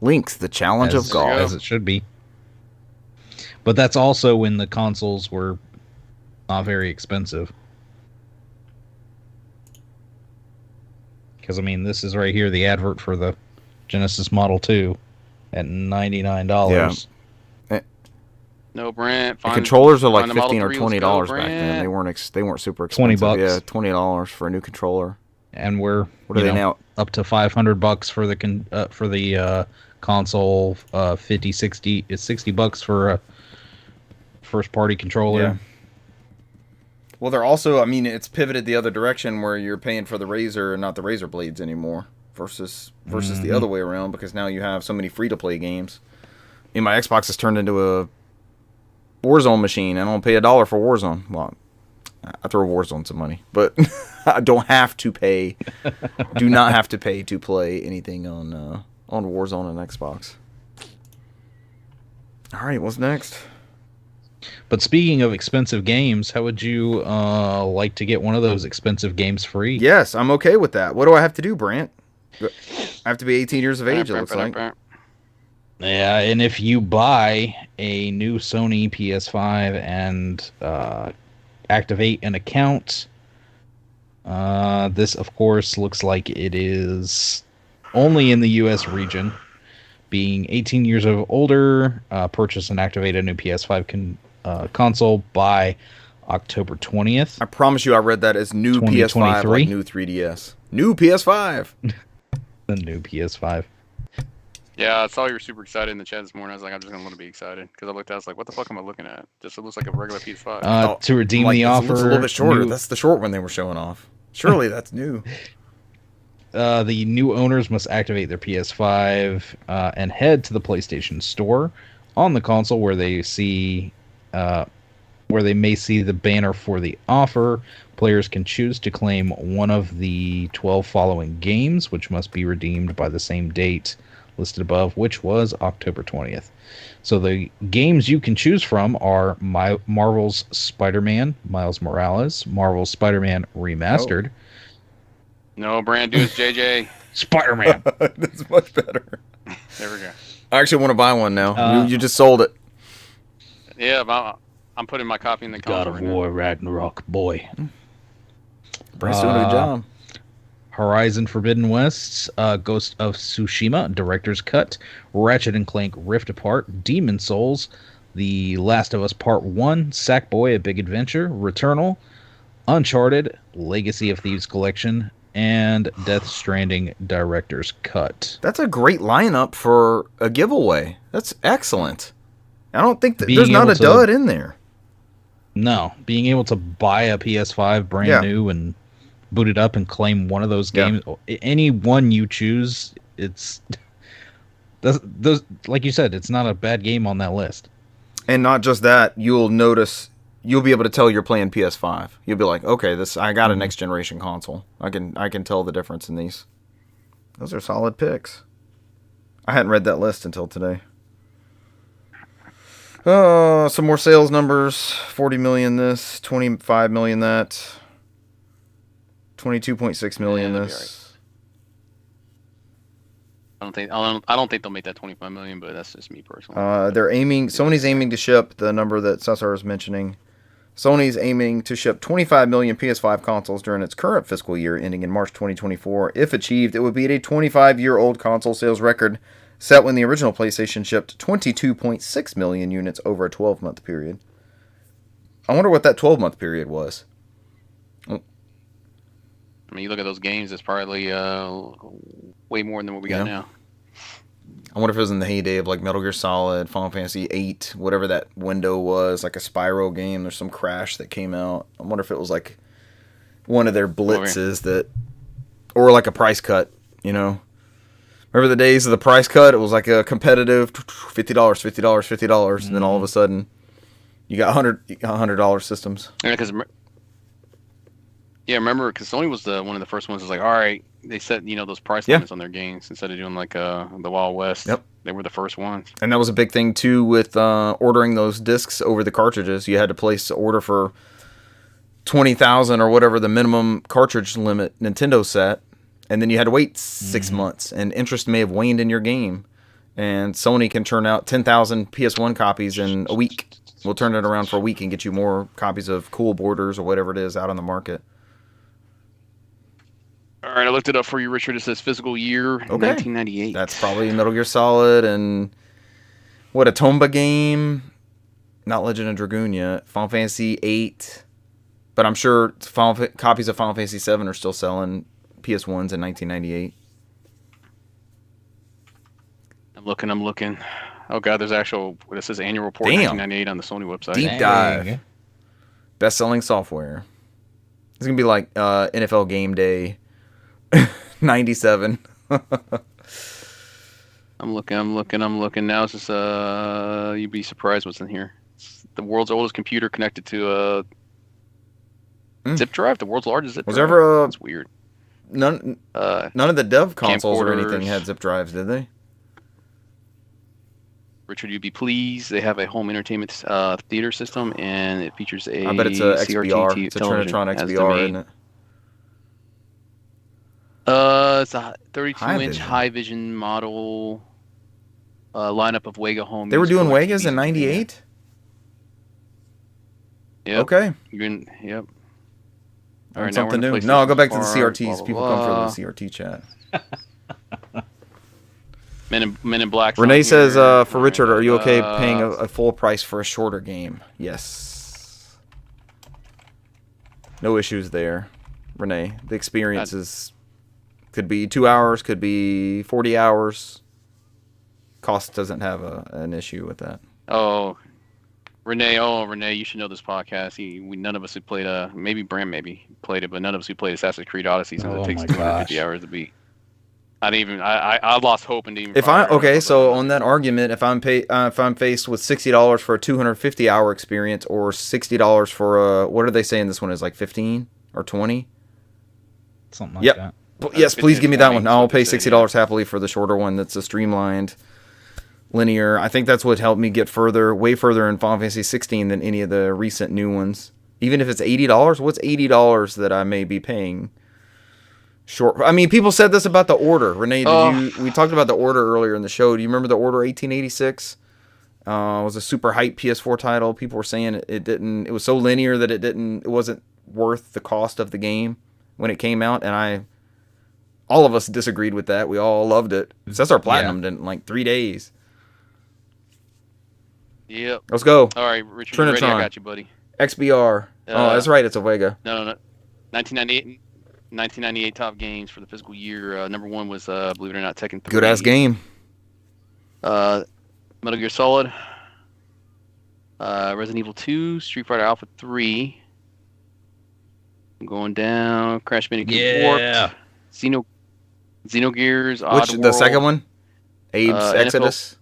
Speaker 1: Lynx, the challenge of golf.
Speaker 2: As it should be. But that's also when the consoles were not very expensive. Because, I mean, this is right here, the advert for the Genesis Model 2 at $99.
Speaker 1: Yeah.
Speaker 3: No, Brent.
Speaker 1: The controllers are like $15 or $20 back then. They weren't super expensive.
Speaker 2: $20.
Speaker 1: Yeah, $20 for a new controller.
Speaker 2: And we're
Speaker 1: what are they now?
Speaker 2: Up to $500 for the console. 50, 60. It's $60 for a first party controller.
Speaker 1: Yeah. Well, they're also, I mean, it's pivoted the other direction where you're paying for the Razer and not the Razer blades anymore, versus the other way around, because now you have so many free-to-play games. And my Xbox has turned into a Warzone machine. I don't pay $1 for Warzone. Well, I throw Warzone some money, but I don't have to pay. Do not have to pay to play anything on Warzone and Xbox. All right, what's next?
Speaker 2: But speaking of expensive games, how would you like to get one of those expensive games free?
Speaker 1: Yes, I'm okay with that. What do I have to do, Brant? I have to be 18 years of age, it looks like.
Speaker 2: Yeah, and if you buy a new Sony PS5 and activate an account, this, of course, looks like it is only in the U.S. region. Being 18 years of older, purchase and activate a new PS5 console by October 20th.
Speaker 1: I promise you I read that as new PS5, like new 3DS. New PS5!
Speaker 2: The new PS5.
Speaker 3: Yeah, I saw you were super excited in the chat this morning. I was like, I'm just going to let to be excited. Because I looked at it, I was like, what the fuck am I looking at? Just, it looks like a regular PS5.
Speaker 2: To redeem the offer.
Speaker 1: It's a little bit shorter. That's the short one they were showing off. Surely that's new.
Speaker 2: The new owners must activate their PS5 and head to the PlayStation Store on the console, where they may see the banner for the offer. Players can choose to claim one of the 12 following games, which must be redeemed by the same date listed above, which was October 20th. So the games you can choose from are Marvel's Spider-Man, Miles Morales, Marvel's Spider-Man Remastered.
Speaker 3: No, brand new is JJ.
Speaker 2: Spider-Man.
Speaker 1: That's much better.
Speaker 3: There we go.
Speaker 1: I actually want to buy one now. You just sold it.
Speaker 3: Yeah, I'm putting my copy in the
Speaker 2: God of War Ragnarok, boy.
Speaker 1: Brent's doing a good job.
Speaker 2: Horizon Forbidden West, Ghost of Tsushima, Director's Cut, Ratchet and Clank Rift Apart, Demon Souls, The Last of Us Part 1, Sackboy: A Big Adventure, Returnal, Uncharted, Legacy of Thieves Collection, and Death Stranding Director's Cut.
Speaker 1: That's a great lineup for a giveaway. That's excellent. I don't think there's not a dud in there.
Speaker 2: No, being able to buy a PS5 brand new and boot it up and claim one of those games, any one you choose, it's those, like you said, it's not a bad game on that list.
Speaker 1: And not just that, you'll be able to tell you're playing PS5. You'll be like, okay, I got a next generation console. I can tell the difference in these. Those are solid picks. I hadn't read that list until today. Some more sales numbers. 40 million this, 25 million that, 22.6 million this.
Speaker 3: Right. I don't think they'll make that 25 million, but that's just me personally.
Speaker 1: Sony's aiming to ship the number that Cesar was mentioning. Sony's aiming to ship 25 million PS5 consoles during its current fiscal year ending in March 2024. If achieved, it would beat a 25-year-old console sales record set when the original PlayStation shipped 22.6 million units over a 12-month period. I wonder what that 12-month period was.
Speaker 3: I mean, you look at those games, it's probably way more than what we got now.
Speaker 1: I wonder if it was in the heyday of like Metal Gear Solid, Final Fantasy VIII, whatever that window was, like a Spyro game. There's some Crash that came out. I wonder if it was like one of their blitzes or like a price cut, you know. Remember the days of the price cut? It was like a competitive $50, $50, $50, and then all of a sudden you got $100 systems.
Speaker 3: Yeah, remember, because Sony was one of the first ones that was like, all right, they set those price limits on their games instead of doing like the Wild West.
Speaker 1: Yep.
Speaker 3: They were the first ones.
Speaker 1: And that was a big thing too with ordering those discs over the cartridges. You had to place an order for 20,000 or whatever the minimum cartridge limit Nintendo set, and then you had to wait 6 months, and interest may have waned in your game. And Sony can turn out 10,000 PS1 copies in a week. We'll turn it around for a week and get you more copies of Cool Borders or whatever it is out on the market.
Speaker 3: All right, I looked it up for you, Richard. It says fiscal year 1998.
Speaker 1: That's probably Metal Gear Solid and a Tomba game. Not Legend of Dragoon yet. Final Fantasy VIII. But I'm sure copies of Final Fantasy VII are still selling PS1s in 1998.
Speaker 3: I'm looking. Oh, God, there's this says annual report 1998 on the Sony website.
Speaker 1: Deep dive. Best-selling software. It's going to be like NFL Game Day 97.
Speaker 3: I'm looking. Now it's just you'd be surprised what's in here. It's the world's oldest computer connected to a zip drive. The world's largest zip drive. That's weird.
Speaker 1: None of the dev consoles or anything had zip drives, did they?
Speaker 3: Richard, you'd be pleased. They have a home entertainment theater system, and it features a
Speaker 1: I bet it's a XBR.
Speaker 3: CRT
Speaker 1: It's a Trinitron XBR, isn't it?
Speaker 3: It's a 32-inch high vision model lineup of Wega home.
Speaker 1: They were doing Wegas in 98?
Speaker 3: Yeah.
Speaker 1: Okay.
Speaker 3: Yep.
Speaker 1: All right, something new. No, I'll go back to the CRTs. People come for the CRT chat.
Speaker 3: Men in Black.
Speaker 1: Renee says, for Richard, are you okay paying a full price for a shorter game? Yes. No issues there, Renee. The experience could be 2 hours, could be 40 hours. Cost doesn't have an issue with that.
Speaker 3: Oh, Renee, you should know this podcast. None of us who played maybe Bram played it, but none of us who played Assassin's Creed Odyssey, since it takes 250 hours to beat. I lost hope in even.
Speaker 1: So on that argument, if I'm faced with $60 for a 250-hour experience, or $60 for what are they saying this one is, like 15 or 20?
Speaker 2: Something like that.
Speaker 1: Yes, please give me that one. I'll pay $60 happily for the shorter one. That's a streamlined, linear. I think that's what helped me get way further in Final Fantasy 16 than any of the recent new ones. Even if it's $80, what's $80 that I may be paying? Short. I mean, people said this about the Order. Renee, we talked about the Order earlier in the show. Do you remember the Order 1886? It was a super hype PS4 title. People were saying it was so linear that it wasn't worth the cost of the game when it came out, and All of us disagreed with that. We all loved it. Cesar Platinum in like 3 days.
Speaker 3: Yep.
Speaker 1: Let's go.
Speaker 3: All right, Richard, you ready? I got you, buddy.
Speaker 1: XBR. Oh, that's right. It's a Vega.
Speaker 3: No. 1998 top games for the fiscal year. Number 1 was, believe it or not, Tekken 3.
Speaker 1: Good ass game.
Speaker 3: Metal Gear Solid. Resident Evil 2. Street Fighter Alpha 3. I'm going down. Crash Bandicoot Warped. Xenogears. Oddworld.
Speaker 1: The second one? Abe's Exodus.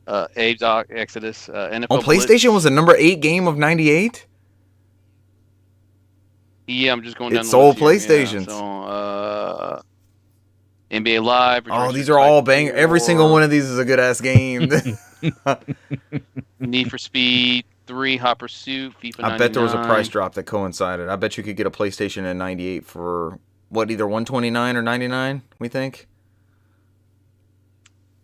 Speaker 3: Abe's Exodus. NFL
Speaker 1: PlayStation
Speaker 3: Blitz.
Speaker 1: was the number 8 game of 98?
Speaker 3: Yeah, I'm just going down
Speaker 1: It
Speaker 3: the
Speaker 1: sold
Speaker 3: list here.
Speaker 1: PlayStations.
Speaker 3: Yeah, so, NBA Live.
Speaker 1: Oh, these are all bang. Every single one of these is a good ass game.
Speaker 3: Need for Speed 3, Hot Pursuit, FIFA 99.
Speaker 1: I bet there was a price drop that coincided. I bet you could get a PlayStation in 98 for what, either 129 or 99, we think.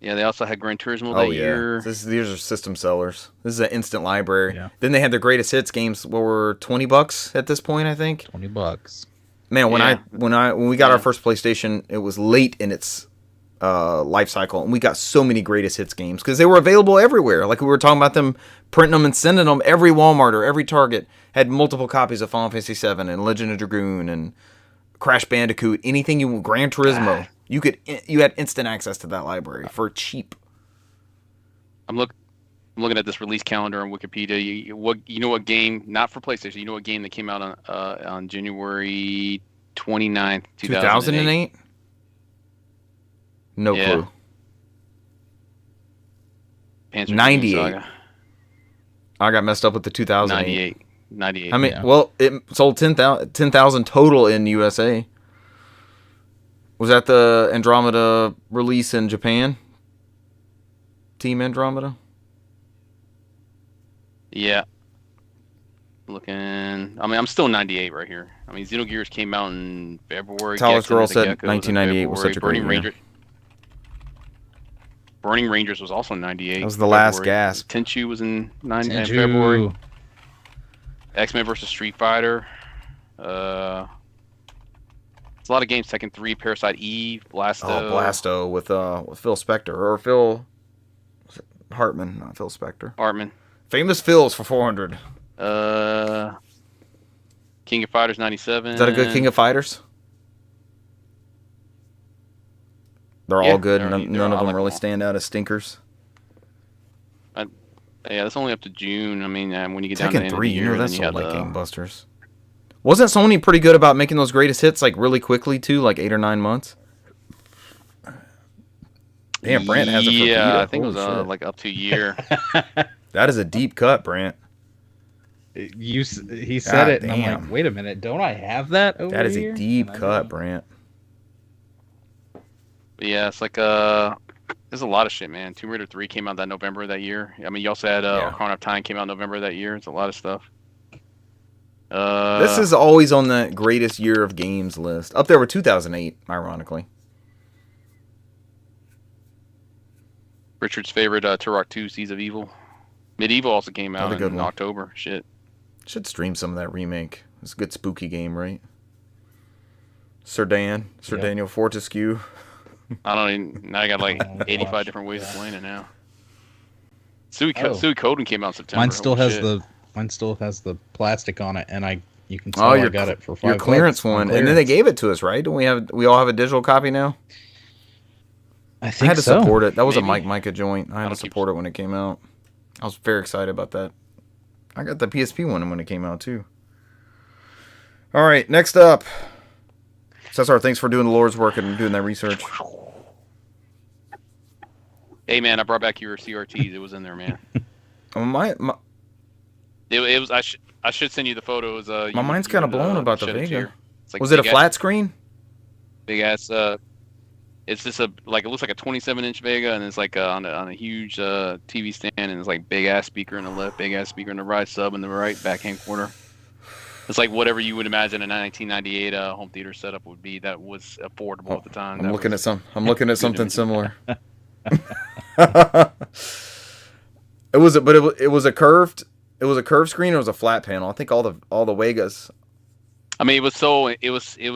Speaker 3: Yeah, they also had Gran Turismo that year.
Speaker 1: These are system sellers. This is an instant library.
Speaker 2: Yeah.
Speaker 1: Then they had their greatest hits games. What were $20 at this point? I think
Speaker 2: $20.
Speaker 1: Man, when we got our first PlayStation, it was late in its life cycle, and we got so many greatest hits games because they were available everywhere. Like we were talking about them printing them and sending them. Every Walmart or every Target had multiple copies of Final Fantasy VII and Legend of Dragoon and Crash Bandicoot. Anything you Gran Turismo. You had instant access to that library for cheap.
Speaker 3: I'm looking at this release calendar on Wikipedia. You know what game, not for PlayStation, you know what game that came out on January 29th, 2008?
Speaker 1: No clue.
Speaker 3: Panzer
Speaker 1: 98.
Speaker 3: Saga.
Speaker 1: I got messed up with the 2008.
Speaker 3: 98.
Speaker 1: I mean, well, it sold 10,000 total in USA. Was that the Andromeda release in Japan? Team Andromeda?
Speaker 3: Yeah. I'm still 98 right here. I mean, Xenogears came out in February.
Speaker 1: Talos Girl said 1998 was such a great year.
Speaker 3: Burning Rangers was also 98.
Speaker 1: That was the last gasp.
Speaker 3: Tenchu was in February. X-Men vs. Street Fighter. It's a lot of games. Tekken 3, Parasite Eve, Blasto.
Speaker 1: Oh, Blasto with Phil Spector. Or Phil Hartman, not Phil Spector.
Speaker 3: Hartman.
Speaker 1: Famous Phils for 400.
Speaker 3: King of Fighters 97.
Speaker 1: Is that a good King of Fighters? They're all good. None of them really stand out as stinkers.
Speaker 3: Yeah, that's only up to June. I mean, when you get down to the end of the year,
Speaker 1: you know that's sold like gangbusters. Wasn't Sony pretty good about making those greatest hits like really quickly too, like 8 or 9 months? Damn, Brant has it for Vita.
Speaker 3: Yeah, I think it was like up to a year.
Speaker 1: That is a deep cut, Brant.
Speaker 2: He said it, and I'm like, wait a minute, don't I have that over here?
Speaker 1: That is a deep cut, Brant.
Speaker 3: But yeah, it's like there's a lot of shit, man. Tomb Raider 3 came out that November that year. I mean, you also had Ocarina of Time came out November that year. It's a lot of stuff.
Speaker 1: This is always on the greatest year of games list. Up there with 2008, ironically.
Speaker 3: Richard's favorite, Turok 2, Seas of Evil. Medieval also came out in October. Shit.
Speaker 1: Should stream some of that remake. It's a good spooky game, right? Sir Daniel Fortescue.
Speaker 3: I don't even. Now I got like 85 different ways of playing it now. Suikoden came out in September.
Speaker 2: Mine still has the plastic on it, and you can tell I got it for $5.
Speaker 1: Your clearance one, and then they gave it to us, right? Don't we all have a digital copy now?
Speaker 2: I think
Speaker 1: I had to
Speaker 2: so.
Speaker 1: support it. That was a Mike Micah joint. I had to support it when it came out. I was very excited about that. I got the PSP one when it came out too. All right, next up. Cesar, thanks for doing the Lord's work and doing that research.
Speaker 3: Hey man, I brought back your CRTs. It was in there, man. It was. I should send you the photos.
Speaker 1: My mind's kind of blown about the Vega.
Speaker 3: Like
Speaker 1: was it a flat screen?
Speaker 3: Big ass. It's just it looks like a 27-inch Vega, and it's like on a huge TV stand, and it's like big ass speaker in the left, big ass speaker in the right, sub in the right, backhand corner. It's like whatever you would imagine a 1998 home theater setup would be. That was affordable at the time.
Speaker 1: I'm looking at something similar. It was a curved screen. Or it was a flat panel. I think all the Vegas.
Speaker 3: I mean, it was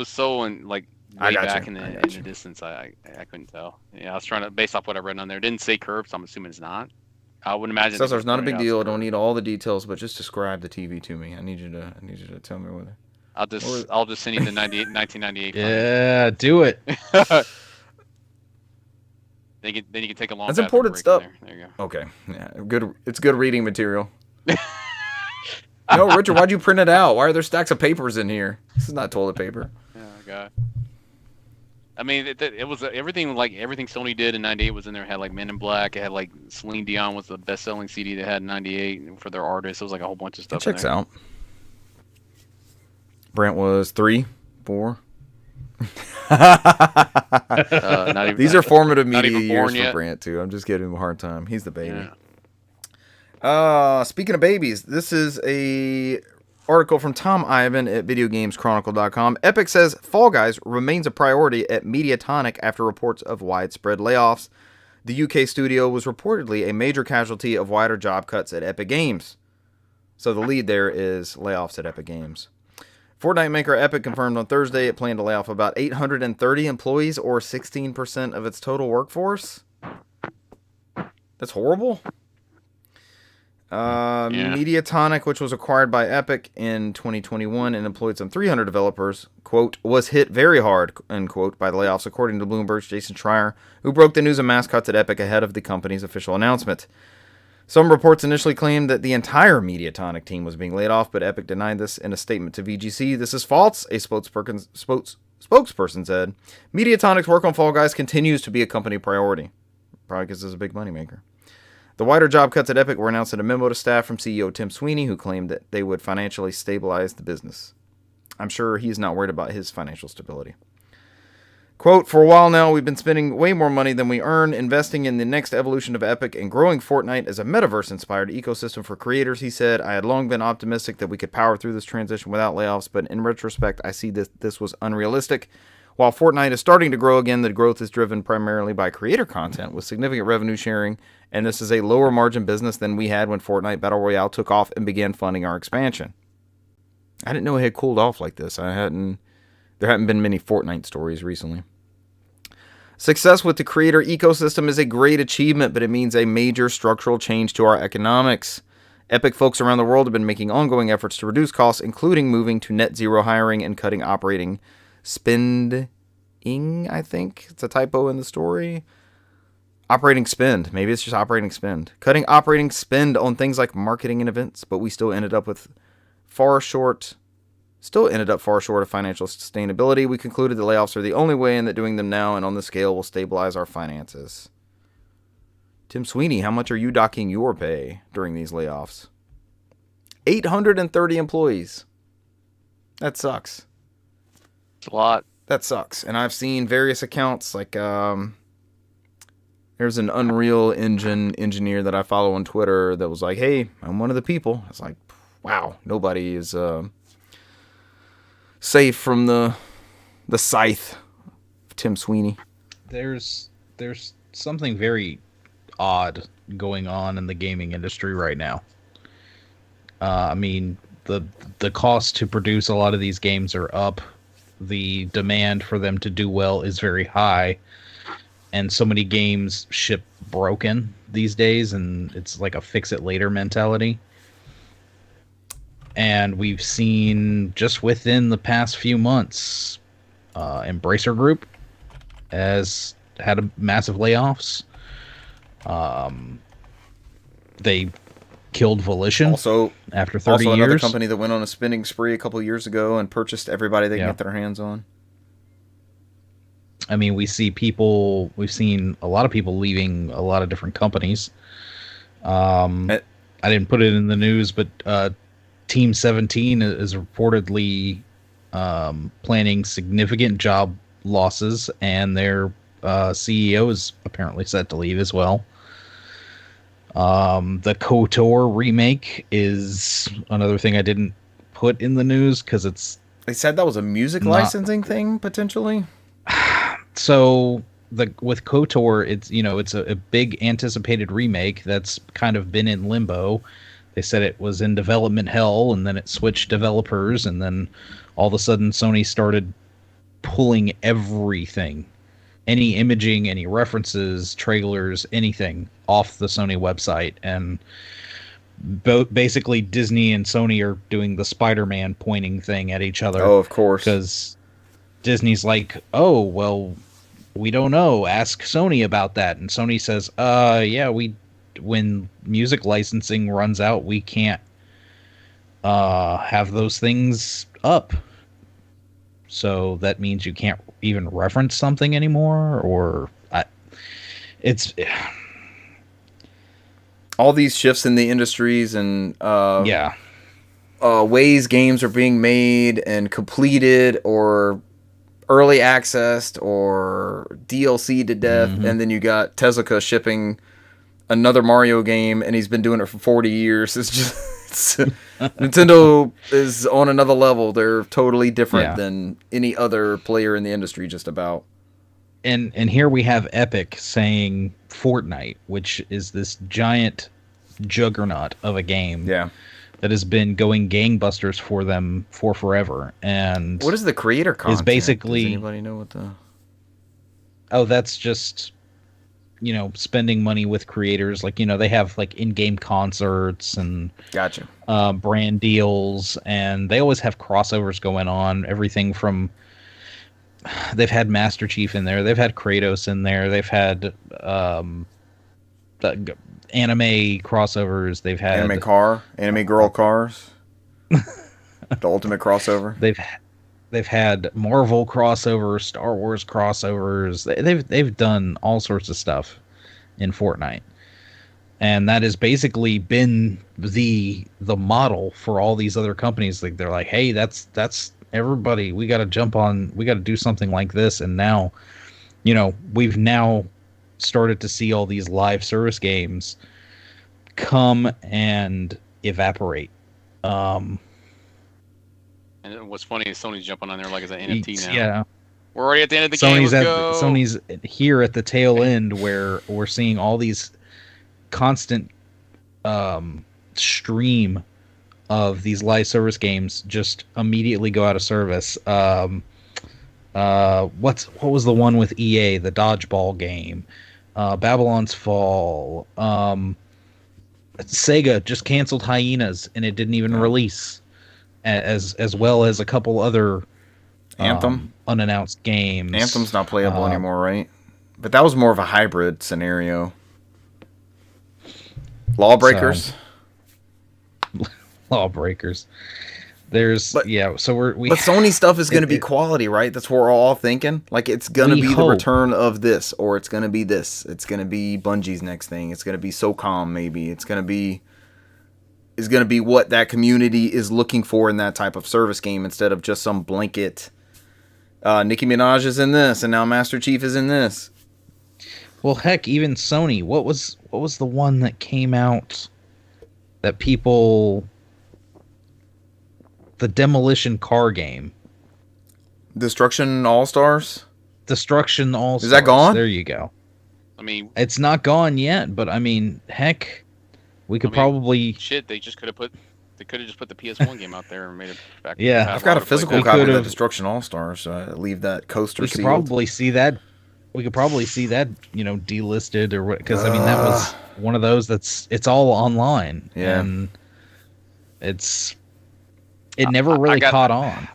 Speaker 3: so and like way back in the distance, I couldn't tell. Yeah, I was trying to, based off what I read on there. It didn't say curved, so I'm assuming it's not. I wouldn't imagine.
Speaker 1: It says there's not a big deal. I don't need all the details, but just describe the TV to me. I need you to tell me whether.
Speaker 3: I'll just send you the 1998.
Speaker 2: Yeah, do it.
Speaker 3: Then you can take a long.
Speaker 1: That's important stuff.
Speaker 3: There you go.
Speaker 1: Okay, yeah, good. It's good reading material. No, Richard, why'd you print it out? Why are there stacks of papers in here? This is not toilet paper.
Speaker 3: Oh God. I mean, it was everything Sony did in '98 was in there. It had like Men in Black. It had like Celine Dion was the best-selling CD they had in '98 for their artists. It was like a whole bunch of stuff.
Speaker 1: It checks out. Brant was 3, 4. These are formative media years for Brant too. I'm just giving him a hard time. He's the baby. Yeah. Speaking of babies, this is a article from Tom Ivan at VideoGamesChronicle.com. Epic says Fall Guys remains a priority at Mediatonic after reports of widespread layoffs. The UK studio was reportedly a major casualty of wider job cuts at Epic Games. So the lead there is layoffs at Epic Games. Fortnite maker Epic confirmed on Thursday it planned to lay off about 830 employees, or 16% of its total workforce. That's horrible. Mediatonic, which was acquired by Epic in 2021 and employed some 300 developers, quote, was hit very hard, end quote, by the layoffs, according to Bloomberg's Jason Schreier, who broke the news of mass cuts at Epic ahead of the company's official announcement. Some reports initially claimed that the entire Mediatonic team was being laid off, but Epic denied this in a statement to VGC. This is false, a spokesperson said. Mediatonic's work on Fall Guys continues to be a company priority, probably because it's a big moneymaker. The wider job cuts at Epic were announced in a memo to staff from CEO Tim Sweeney, who claimed that they would financially stabilize the business. I'm sure he's not worried about his financial stability. Quote, for a while now, we've been spending way more money than we earn, investing in the next evolution of Epic and growing Fortnite as a metaverse-inspired ecosystem for creators, he said. I had long been optimistic that we could power through this transition without layoffs, but in retrospect, I see this was unrealistic. While Fortnite is starting to grow again, the growth is driven primarily by creator content with significant revenue sharing, and this is a lower margin business than we had when Fortnite Battle Royale took off and began funding our expansion. I didn't know it had cooled off like this. There hadn't been many Fortnite stories recently. Success with the creator ecosystem is a great achievement, but it means a major structural change to our economics. Epic folks around the world have been making ongoing efforts to reduce costs, including moving to net zero hiring and cutting operating spending, I think. It's a typo in the story. Operating spend. Maybe it's just operating spend. Cutting operating spend on things like marketing and events, but we still ended up far short of financial sustainability. We concluded the layoffs are the only way and that doing them now and on the scale will stabilize our finances. Tim Sweeney, how much are you docking your pay during these layoffs? 830 employees. That sucks.
Speaker 3: It's a lot.
Speaker 1: That sucks. And I've seen various accounts like there's an Unreal Engine engineer that I follow on Twitter that was like, hey, I'm one of the people. I was like, wow, nobody is safe from the scythe of Tim Sweeney.
Speaker 2: There's something very odd going on in the gaming industry right now. I mean, the cost to produce a lot of these games are up. The demand for them to do well is very high, and so many games ship broken these days, and it's like a fix-it-later mentality. And we've seen just within the past few months, Embracer Group has had massive layoffs. They killed Volition
Speaker 1: also
Speaker 2: after 30 years.
Speaker 1: Another company that went on a spending spree a couple of years ago and purchased everybody they can get their hands on.
Speaker 2: I mean, we've seen a lot of people leaving a lot of different companies. I didn't put it in the news, but Team 17 is reportedly planning significant job losses, and their CEO is apparently set to leave as well. The KOTOR remake is another thing I didn't put in the news because
Speaker 1: they said that was a music licensing thing potentially.
Speaker 2: So with KOTOR, it's a big anticipated remake that's kind of been in limbo. They said it was in development hell, and then it switched developers, and then all of a sudden Sony started pulling everything, any imaging, any references, trailers, anything off the Sony website. And basically Disney and Sony are doing the Spider-Man pointing thing at each other.
Speaker 1: Oh, of course.
Speaker 2: Because Disney's like, oh, well, we don't know. Ask Sony about that. And Sony says, yeah, when music licensing runs out, we can't have those things up. So that means you can't even reference something anymore, or it's
Speaker 1: all these shifts in the industries and ways games are being made and completed or early accessed or DLC to death, and then you got Tezuka shipping another Mario game, and he's been doing it for 40 years. It's just Nintendo is on another level. They're totally different than any other player in the industry, just about.
Speaker 2: And here we have Epic saying Fortnite, which is this giant juggernaut of a game that has been going gangbusters for them for forever. And
Speaker 1: what is the creator content?
Speaker 2: Is basically,
Speaker 1: does anybody know what the...
Speaker 2: Oh, that's just, spending money with creators. Like, they have like in-game concerts and
Speaker 1: gotcha
Speaker 2: brand deals, and they always have crossovers going on. Everything from, they've had Master Chief in there, they've had Kratos in there, they've had anime crossovers, they've had
Speaker 1: anime girl cars, the ultimate crossover.
Speaker 2: They've had Marvel crossovers, Star Wars crossovers. They've done all sorts of stuff in Fortnite, and that has basically been the model for all these other companies. Like, they're like, hey, that's everybody. We got to jump on. We got to do something like this. And now, we've now started to see all these live service games come and evaporate.
Speaker 3: And what's funny is Sony's jumping on there like it's an NFT now.
Speaker 2: Yeah.
Speaker 3: We're already at the end of the game.
Speaker 2: Sony's here at the tail end where we're seeing all these constant stream of these live service games just immediately go out of service. What was the one with EA, the dodgeball game? Babylon's Fall. Sega just canceled Hyenas and it didn't even release. As well as a couple other
Speaker 1: Anthem
Speaker 2: unannounced games.
Speaker 1: Anthem's not playable anymore, right? But that was more of a hybrid scenario. Lawbreakers.
Speaker 2: Lawbreakers. So
Speaker 1: but Sony stuff is going to be quality, right? That's what we're all thinking. Like, it's going to be the return of this, or it's going to be this. It's going to be Bungie's next thing. It's going to be SOCOM, maybe. It's going to be what that community is looking for in that type of service game, instead of just some blanket, Nicki Minaj is in this, and now Master Chief is in this.
Speaker 2: Well, heck, even Sony. What was the one that came out that people... The Demolition car game.
Speaker 1: Destruction All-Stars?
Speaker 2: Destruction All-Stars.
Speaker 1: Is that gone?
Speaker 2: There you go.
Speaker 3: I mean...
Speaker 2: It's not gone yet, but I mean, heck... We could probably...
Speaker 3: Shit, they just could have just put the PS1 game out there and made it back.
Speaker 2: Yeah.
Speaker 1: I've got a physical copy of the Destruction All-Stars, so I leave that coaster sealed.
Speaker 2: We could probably see that, delisted or what, because, I mean, that was one of those it's all online.
Speaker 1: Yeah.
Speaker 2: And it never really caught on.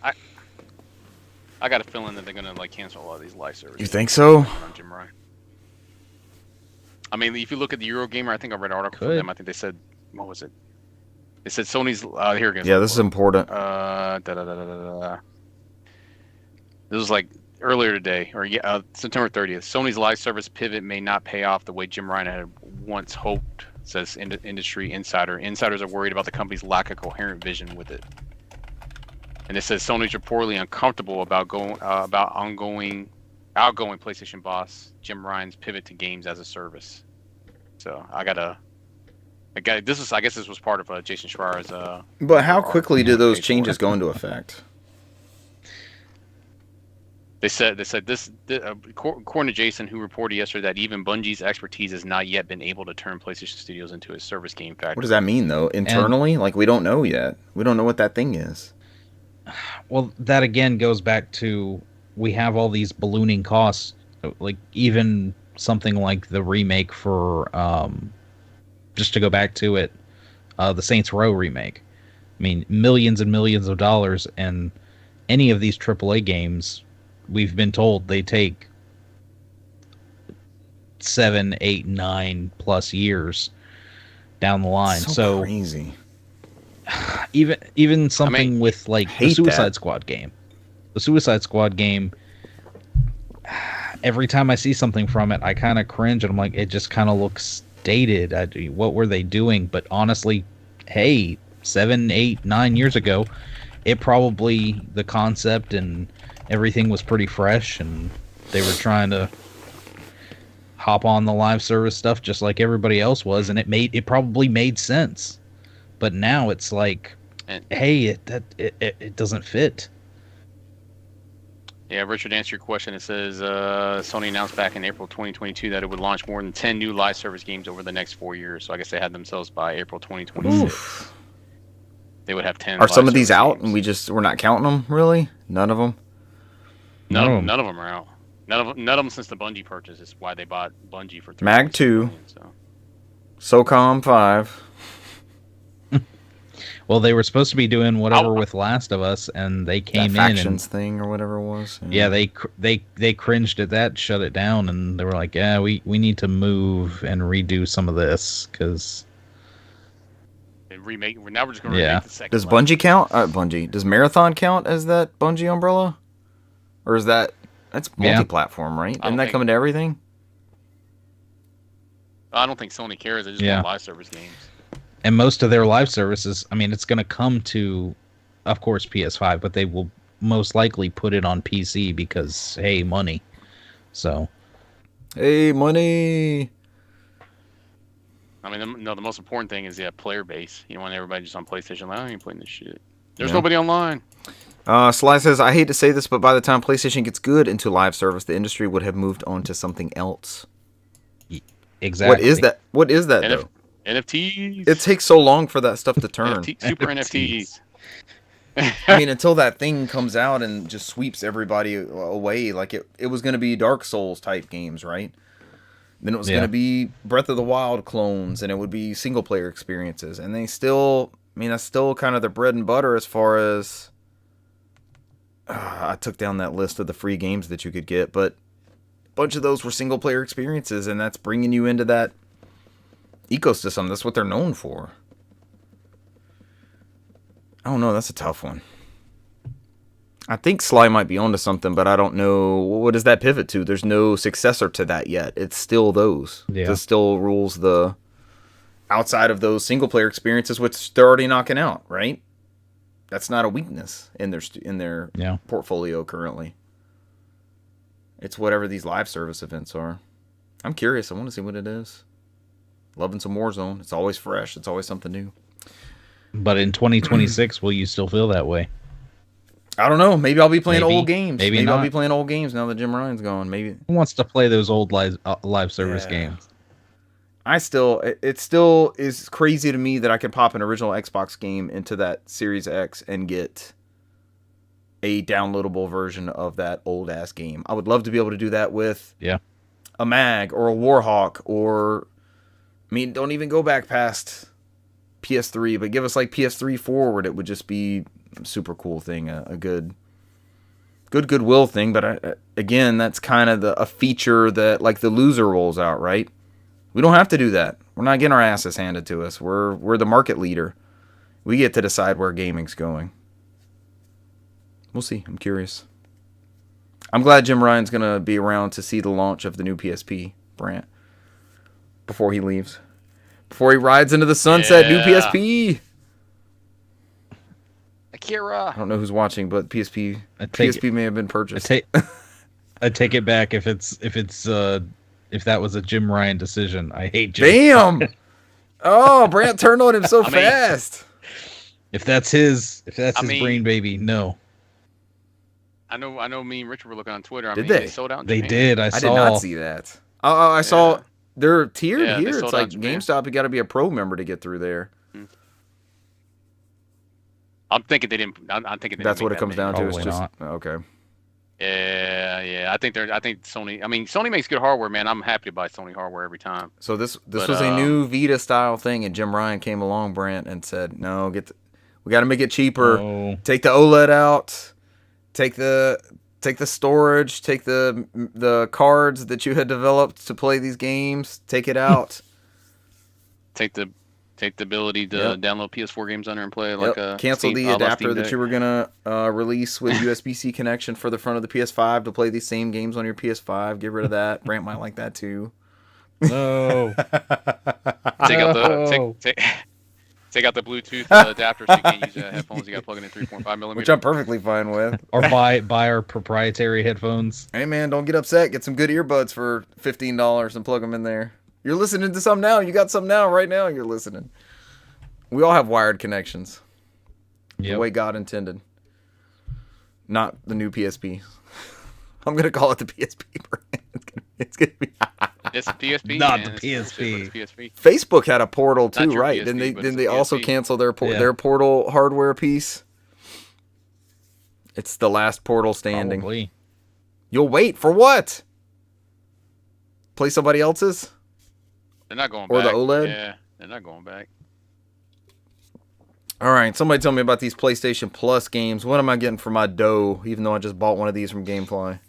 Speaker 3: I got a feeling that they're going to, cancel a lot of these live services.
Speaker 1: You think so?
Speaker 3: Jim Ryan. I mean, if you look at the Eurogamer, I think I read an article from them. I think they said, what was it? They said Sony's... here it goes.
Speaker 1: Yeah, this is important.
Speaker 3: This was earlier today, or September 30th. Sony's live service pivot may not pay off the way Jim Ryan had once hoped, says industry insider. Insiders are worried about the company's lack of coherent vision with it. And it says Sony's reportedly uncomfortable about outgoing PlayStation boss Jim Ryan's pivot to games as a service. So I guess this was part of Jason Schreier's.
Speaker 1: But how quickly do those changes go into effect?
Speaker 3: They said this according to Jason, who reported yesterday that even Bungie's expertise has not yet been able to turn PlayStation Studios into a service game factory.
Speaker 1: What does that mean, though? Internally, we don't know yet. We don't know what that thing is.
Speaker 2: Well, that again goes back to we have all these ballooning costs, like even something like the remake for just to go back to it, the Saints Row remake. I mean, millions and millions of dollars, and any of these AAA games, we've been told they take 7, 8, 9+ years down the line. So
Speaker 1: crazy.
Speaker 2: Even something with like the Suicide Squad game. The Suicide Squad game, every time I see something from it, I kind of cringe, and I'm like, it just kind of looks dated. What were they doing? But honestly, hey, 7, 8, 9 years ago, it probably, the concept and everything was pretty fresh, and they were trying to hop on the live service stuff just like everybody else was, and it probably made sense. But now it's like, hey, it doesn't fit.
Speaker 3: Yeah, Richard, to answer your question, it says Sony announced back in April 2022 that it would launch more than 10 new live service games over the next 4 years. So I guess they had themselves by April 2026.
Speaker 1: Oof.
Speaker 3: They would have 10.
Speaker 1: Are some of these out
Speaker 3: games.
Speaker 1: and we're not counting them, really? None of them?
Speaker 3: None of them are out. None of them since the Bungie purchase. Is why they bought Bungie for
Speaker 1: Mag 2,
Speaker 3: million, so.
Speaker 1: SOCOM 5.
Speaker 2: Well, they were supposed to be doing whatever with Last of Us, and they came
Speaker 1: that
Speaker 2: in
Speaker 1: factions
Speaker 2: and
Speaker 1: thing or whatever it was.
Speaker 2: Yeah, they cringed at that, shut it down, and they were like, yeah, we need to move and redo some of this because
Speaker 3: remake. Now we're just going to remake the second.
Speaker 1: Does Bungie count? Bungie. Does Marathon count as that Bungie umbrella, or is that's multi-platform, right? Isn't that coming to everything?
Speaker 3: I don't think Sony cares. They just want live service games.
Speaker 2: And most of their live services, I mean, it's going to come to, of course, PS5, but they will most likely put it on PC because, hey, money. So.
Speaker 1: Hey, money.
Speaker 3: I mean, the most important thing is the player base. You don't want everybody just on PlayStation like, I ain't playing this shit. There's nobody online.
Speaker 1: Sly says, I hate to say this, but by the time PlayStation gets good into live service, the industry would have moved on to something else.
Speaker 2: Exactly.
Speaker 1: What is that, though?
Speaker 3: NFTs.
Speaker 1: It takes so long for that stuff to turn.
Speaker 3: Super NFTs.
Speaker 1: I mean, until that thing comes out and just sweeps everybody away, like it was going to be Dark Souls type games, right? Then it was going to be Breath of the Wild clones, and it would be single player experiences. And that's still kind of the bread and butter as far as I took down that list of the free games that you could get, but a bunch of those were single player experiences, and that's bringing you into that ecosystem. That's what they're known for. I don't know. That's a tough one. I think Sly might be onto something, but I don't know. What does that pivot to? There's no successor to that yet. It's still those. Yeah. It still rules the outside of those single player experiences, which they're already knocking out, right? That's not a weakness in their portfolio currently. It's whatever these live service events are. I'm curious. I want to see what it is. Loving some Warzone. It's always fresh. It's always something new.
Speaker 2: But in 2026, will you still feel that way?
Speaker 1: I don't know. Maybe I'll be playing old games.
Speaker 2: Maybe
Speaker 1: I'll be playing old games now that Jim Ryan's gone. Maybe.
Speaker 2: Who wants to play those old live service games?
Speaker 1: It still is crazy to me that I can pop an original Xbox game into that Series X and get a downloadable version of that old ass game. I would love to be able to do that with a Mag or a Warhawk, or I mean, don't even go back past PS3, but give us like PS3 forward. It would just be a super cool thing, a good goodwill thing. But again, that's kind of a feature that like the loser rolls out, right? We don't have to do that. We're not getting our asses handed to us. We're the market leader. We get to decide where gaming's going. We'll see. I'm curious. I'm glad Jim Ryan's going to be around to see the launch of the new PSP, Brant, before he leaves. Before he rides into the sunset, new PSP.
Speaker 3: Akira.
Speaker 1: I don't know who's watching, but PSP may have been purchased.
Speaker 2: I take it back if that was a Jim Ryan decision. I hate Jim.
Speaker 1: Damn. Oh, Brant turned on him so fast.
Speaker 2: If that's his brain baby, no.
Speaker 3: I know. Me and Richard were looking on Twitter.
Speaker 1: They
Speaker 3: sold out.
Speaker 2: They did. I
Speaker 1: did not see that. I saw they're tiered here. It's like GameStop. You got to be a pro member to get through there.
Speaker 3: I'm thinking they didn't. I'm thinking
Speaker 1: that's what it comes down to. It's just
Speaker 2: not.
Speaker 1: okay.
Speaker 3: Yeah. I think Sony. I mean, Sony makes good hardware, man. I'm happy to buy Sony hardware every time.
Speaker 1: So this was a new Vita style thing, and Jim Ryan came along, Brent, and said, "No, we got to make it cheaper.
Speaker 2: Oh.
Speaker 1: Take the OLED out. Take the storage. Take the cards that you had developed to play these games. Take it out.
Speaker 3: Take the ability to download PS4 games on there and play like a
Speaker 1: cancel the adapter that you were gonna release with USB-C connection for the front of the PS5 to play these same games on your PS5. Get rid of that. Brant might like that too.
Speaker 2: No.
Speaker 3: Take out the Bluetooth adapter so you can't use headphones. You got to plug it in 3.5 millimeter.
Speaker 1: Which I'm perfectly fine with.
Speaker 2: Or buy our proprietary headphones.
Speaker 1: Hey man, don't get upset. Get some good earbuds for $15 and plug them in there. You're listening to some now. You got some now. Right now you're listening. We all have wired connections. The way God intended. Not the new PSP. I'm going to call it the PSP brand. It's going to be...
Speaker 3: It's the PSP.
Speaker 2: Not
Speaker 3: man.
Speaker 2: the PSP.
Speaker 3: PSP.
Speaker 1: Facebook had a portal too, right?
Speaker 3: PSP,
Speaker 1: Didn't they
Speaker 3: PSP.
Speaker 1: also cancel their portal hardware piece? It's the last portal standing.
Speaker 2: Probably.
Speaker 1: You'll wait for what? Play somebody else's?
Speaker 3: They're not going
Speaker 1: or
Speaker 3: back.
Speaker 1: The OLED?
Speaker 3: Yeah, they're not going back.
Speaker 1: All right, somebody tell me about these PlayStation Plus games. What am I getting for my dough, even though I just bought one of these from GameFly?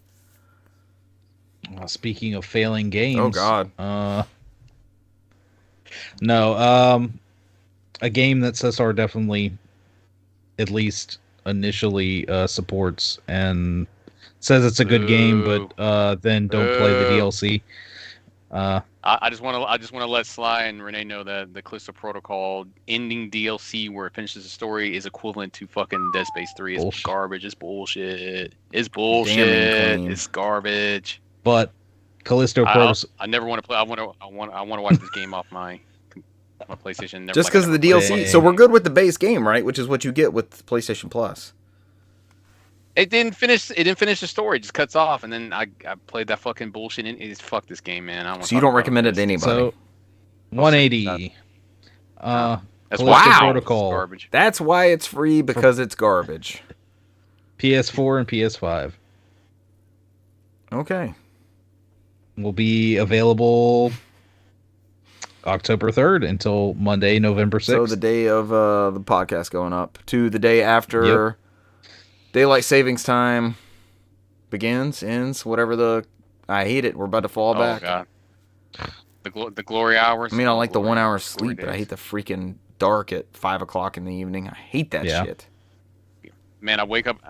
Speaker 2: Speaking of failing games.
Speaker 1: Oh, God.
Speaker 2: A game that Cesar definitely, at least initially, supports and says it's a good game, but then don't play the DLC.
Speaker 3: I just want to let Sly and Renee know that the Callisto Protocol ending DLC where it finishes the story is equivalent to fucking Dead Space 3. It's
Speaker 2: bullshit.
Speaker 3: Garbage. It's bullshit. It's bullshit. It's garbage.
Speaker 2: But Callisto Protocol.
Speaker 3: I never want to play. I want to wipe this game off my PlayStation. Never
Speaker 1: Just because of the DLC. So we're good with the base game, right? Which is what you get with PlayStation Plus.
Speaker 3: It didn't finish the story. It just cuts off, and then I played that fucking bullshit. And it's fuck this game, man.
Speaker 1: So you don't recommend it to anybody?
Speaker 2: So 180.
Speaker 3: That's
Speaker 2: Callisto Protocol.
Speaker 3: Garbage.
Speaker 1: That's why it's free, because it's garbage.
Speaker 2: PS4 and PS5
Speaker 1: Okay.
Speaker 2: will be available October 3rd until Monday, November 6th.
Speaker 1: So the day of the podcast going up to the day after daylight savings time ends, whatever I hate it. We're about to fall back.
Speaker 3: God. The glory hours.
Speaker 1: I mean, I like the 1 hour sleep, but I hate the freaking dark at 5 o'clock in the evening. I hate that shit.
Speaker 3: Man, I wake up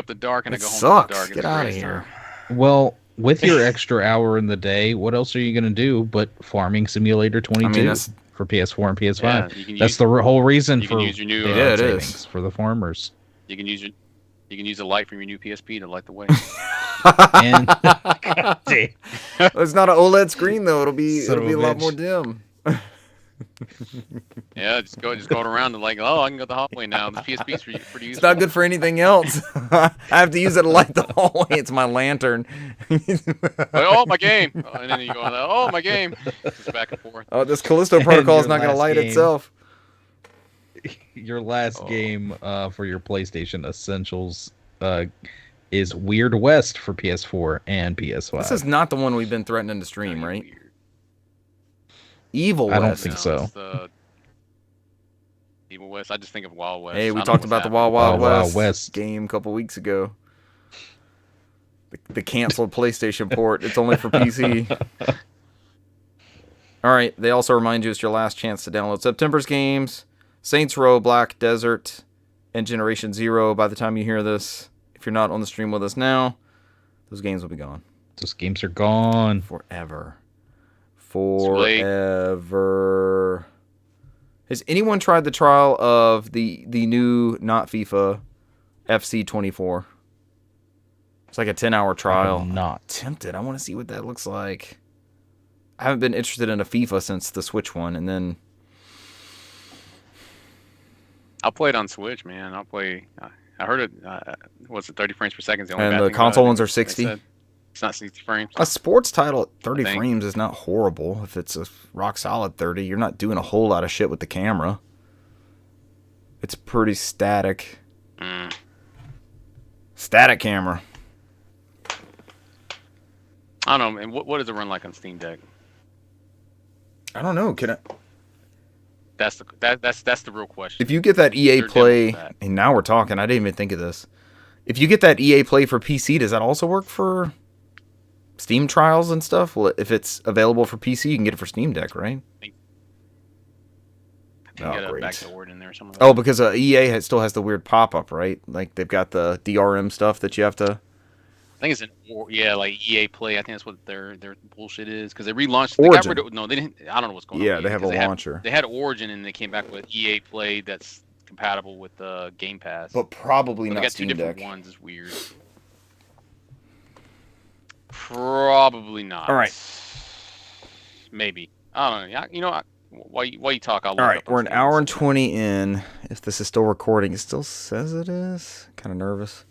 Speaker 3: the dark and I go home
Speaker 1: sucks.
Speaker 3: to the dark.
Speaker 1: Get out of here.
Speaker 2: Well, with your extra hour in the day, what else are you going to do but Farming Simulator 22 for PS4 and PS5?
Speaker 3: Yeah,
Speaker 2: that's the whole reason
Speaker 3: you
Speaker 2: for
Speaker 3: can use your new
Speaker 2: savings for the farmers.
Speaker 3: You can use a light from your new PSP to light the way.
Speaker 2: And
Speaker 1: it's not an OLED screen though. It'll be a lot more dim.
Speaker 3: Yeah, just going around and like, I can go the hallway now. The PSP's for use.
Speaker 1: It's not good for anything else. I have to use it to light the hallway. It's my lantern.
Speaker 3: Oh, my game! And then you go, oh, my game! Just back and forth.
Speaker 1: Oh, this Callisto Protocol is not going to light itself.
Speaker 2: Your last game for your PlayStation Essentials is Weird West for PS4 and PS5.
Speaker 1: This is not the one we've been threatening to stream, right? Weird. Evil West.
Speaker 2: I don't think so.
Speaker 3: It's the Evil West. I just think of Wild West.
Speaker 1: Hey, we talked about the Wild West game a couple weeks ago. The canceled PlayStation port. It's only for PC. All right. They also remind you it's your last chance to download September's games. Saints Row, Black Desert, and Generation Zero. By the time you hear this, if you're not on the stream with us now, those games will be gone.
Speaker 2: Those games are gone.
Speaker 1: Forever. Has anyone tried the trial of the new, not FIFA, FC24? It's like a 10-hour trial.
Speaker 2: I'm not
Speaker 1: tempted. I want to see what that looks like. I haven't been interested in a FIFA since the Switch one, and then
Speaker 3: I'll play it on Switch, man. I heard it. What's it? 30 frames per second.
Speaker 1: And the console ones are 60.
Speaker 3: It's not 60 frames.
Speaker 1: A sports title at 30 frames is not horrible. If it's a rock solid 30, you're not doing a whole lot of shit with the camera. It's pretty static. Static camera.
Speaker 3: I don't know. And what does it run like on Steam Deck?
Speaker 1: I don't know. Can I?
Speaker 3: That's the real question.
Speaker 1: If you get that EA Play, and now we're talking, I didn't even think of this. If you get that EA Play for PC, does that also work for Steam trials and stuff? Well, if it's available for PC, you can get it for Steam Deck, right?
Speaker 3: I think you got a backdoor in there or something.
Speaker 1: Oh, because EA still has the weird pop-up, right? Like they've got the DRM stuff that you have to.
Speaker 3: I think it's like EA Play. I think that's what their bullshit is because they relaunched.
Speaker 1: Origin.
Speaker 3: They got rid of, no, they didn't. I don't know what's going on.
Speaker 1: Yeah, they have a launcher.
Speaker 3: They had Origin and they came back with EA Play that's compatible with Game Pass.
Speaker 1: But probably not Steam Deck.
Speaker 3: They got two different ones. It's weird. Probably not.
Speaker 1: All right.
Speaker 3: Maybe. I don't know. You know, while you talk, I'll look
Speaker 1: All right,
Speaker 3: up
Speaker 1: we're an hour and 20 in. If this is still recording, it still says it is. Kind of nervous.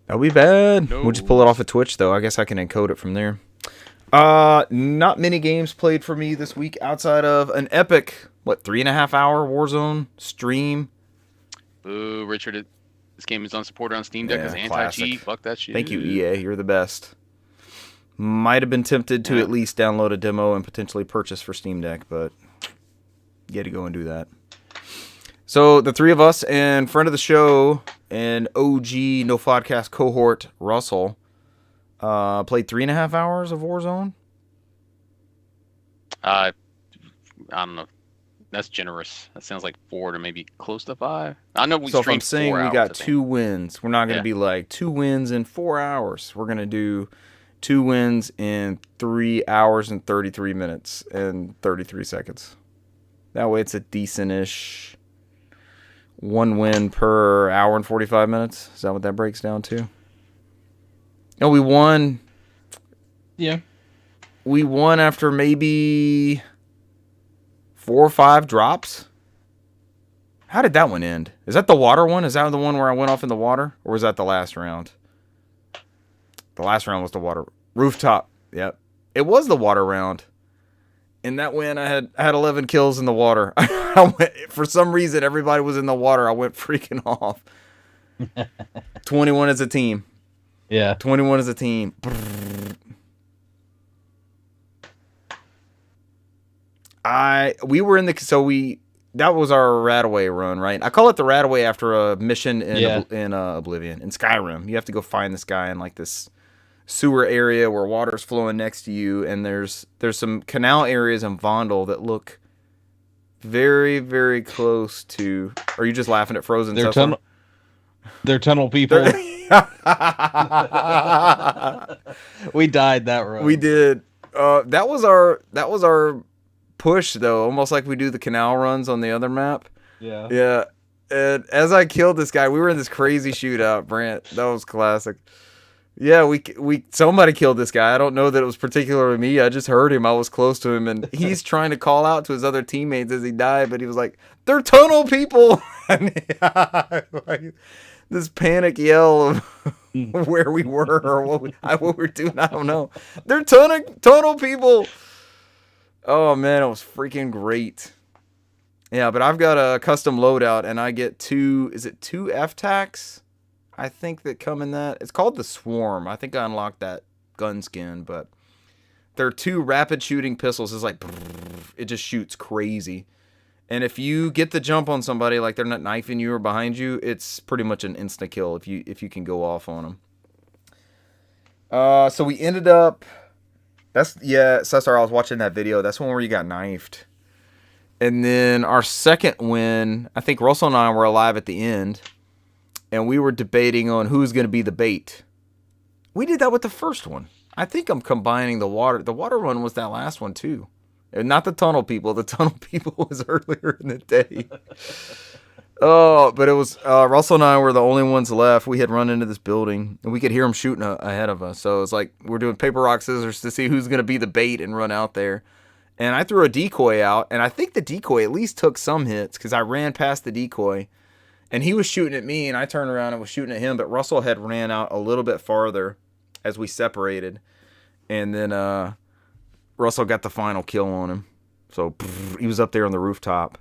Speaker 1: That'll be bad. No. We'll just pull it off of Twitch, though. I guess I can encode it from there. Not many games played for me this week outside of an epic, 3.5 hour Warzone stream.
Speaker 3: Boo, Richard. This game is unsupported on Steam Deck as anti-cheat. Fuck that shit.
Speaker 1: Thank you, EA. You're the best. Might have been tempted to at least download a demo and potentially purchase for Steam Deck, but you had to go and do that. So the three of us and friend of the show and OG NOFODcast cohort, Russell, played 3.5 hours of Warzone.
Speaker 3: I don't know. That's generous. That sounds like 4 to maybe close to 5. I know we
Speaker 1: So if I'm
Speaker 3: streamed
Speaker 1: saying
Speaker 3: 4
Speaker 1: we
Speaker 3: hours,
Speaker 1: got 2 wins, we're not going to be like 2 wins in 4 hours. We're going to do 2 wins in 3 hours and 33 minutes and 33 seconds. That way it's a decent-ish 1 win per hour and 45 minutes. Is that what that breaks down to? No, we won.
Speaker 2: Yeah.
Speaker 1: We won after maybe 4 or 5 drops. How did that one end? Is that the water one? Is that the one where I went off in the water? Or was that the last round? The last round was the water. Rooftop. Yep. It was the water round. In that win, I had 11 kills in the water. For some reason, everybody was in the water. I went freaking off. 21 as a team.
Speaker 2: Yeah.
Speaker 1: 21 as a team. We were in the... That was our Radaway run, right? I call it the Radaway after a mission in Oblivion. In Skyrim. You have to go find this guy in like this sewer area where water's flowing next to you, and there's some canal areas in Vondel that look very, very close to... Are you just laughing at Frozen stuff?
Speaker 2: They're tunnel people. We died that road.
Speaker 1: We did. That was our push, though, almost like we do the canal runs on the other map. Yeah. And as I killed this guy, we were in this crazy shootout, Brant. That was classic. Yeah, we somebody killed this guy. I don't know that it was particularly me. I just heard him. I was close to him, and he's trying to call out to his other teammates as he died, but he was like, "They're tunnel people!" Like, this panic yell of where we were or what we were doing. I don't know. They're tunnel people. Oh man, it was freaking great. Yeah, but I've got a custom loadout, and I get 2 F-Tacs? I think that come in that. It's called the Swarm. I think I unlocked that gun skin, but they're 2 rapid shooting pistols. It's like, it just shoots crazy. And if you get the jump on somebody, like they're not knifing you or behind you, it's pretty much an insta kill if you can go off on them. So we ended up. Cesar, I was watching that video. That's one where you got knifed. And then our second win, I think Russell and I were alive at the end. And we were debating on who's going to be the bait. We did that with the first one. I think I'm combining the water. The water one was that last one, too. And not the tunnel people. The tunnel people was earlier in the day. Oh, but it was... Russell and I were the only ones left. We had run into this building. And we could hear them shooting ahead of us. So it's like we're doing paper, rock, scissors to see who's going to be the bait and run out there. And I threw a decoy out. And I think the decoy at least took some hits. Because I ran past the decoy. And he was shooting at me, and I turned around and was shooting at him, but Russell had ran out a little bit farther as we separated. And then Russell got the final kill on him. So he was up there on the rooftop.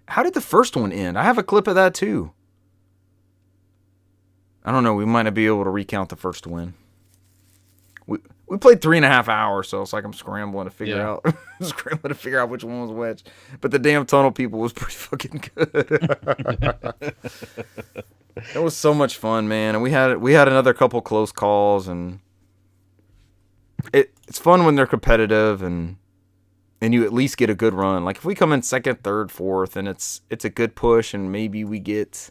Speaker 1: How did the first one end? I have a clip of that too. I don't know. We might not be able to recount the first win. we played 3.5 hours, so it's like I'm scrambling to figure
Speaker 2: Yeah.
Speaker 1: out which one was which. But the damn tunnel people was pretty fucking good. It was so much fun, man, and we had another couple close calls, and it's fun when they're competitive and you at least get a good run. Like if we come in second, third, fourth, and it's a good push, and maybe we get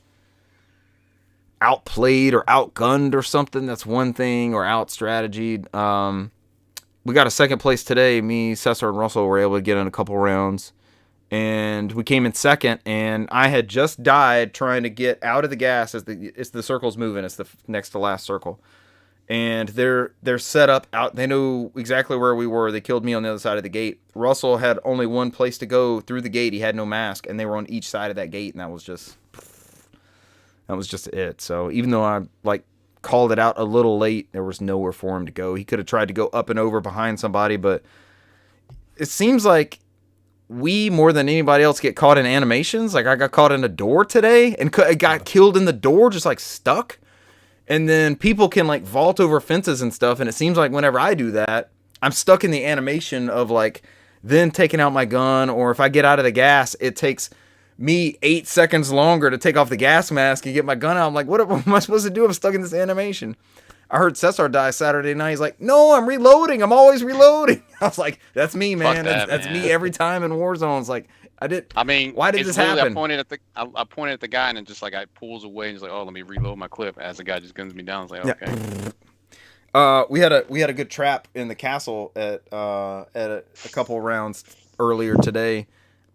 Speaker 1: outplayed or outgunned or something, that's one thing, or out strategied. We got a second place today. Me, Cesar, and Russell were able to get in a couple rounds, and we came in second, and I had just died trying to get out of the gas as the circle's moving. It's the next to last circle. And they're set up out. They knew exactly where we were. They killed me on the other side of the gate. Russell had only one place to go through the gate. He had no mask, and they were on each side of that gate, and that was just it. So even though I called it out a little late, there was nowhere for him to go. He could have tried to go up and over behind somebody, but it seems like we, more than anybody else, get caught in animations. Like I got caught in a door today and got killed in the door, just stuck. And then people can vault over fences and stuff. And it seems like whenever I do that, I'm stuck in the animation of then taking out my gun. Or if I get out of the gas, it takes me 8 seconds longer to take off the gas mask and get my gun out. I'm like, what am I supposed to do? I'm stuck in this animation. I heard Cesar die Saturday night. He's like, no, I'm reloading. I'm always reloading. I was like, that's me, man. That's me every time in Warzone. It's like, why did this happen?
Speaker 3: I pointed at the guy and then just I pulls away and he's like, oh, let me reload my clip as the guy just guns me down. I was like, okay.
Speaker 1: Yeah. We had a good trap in the castle at a couple rounds earlier today.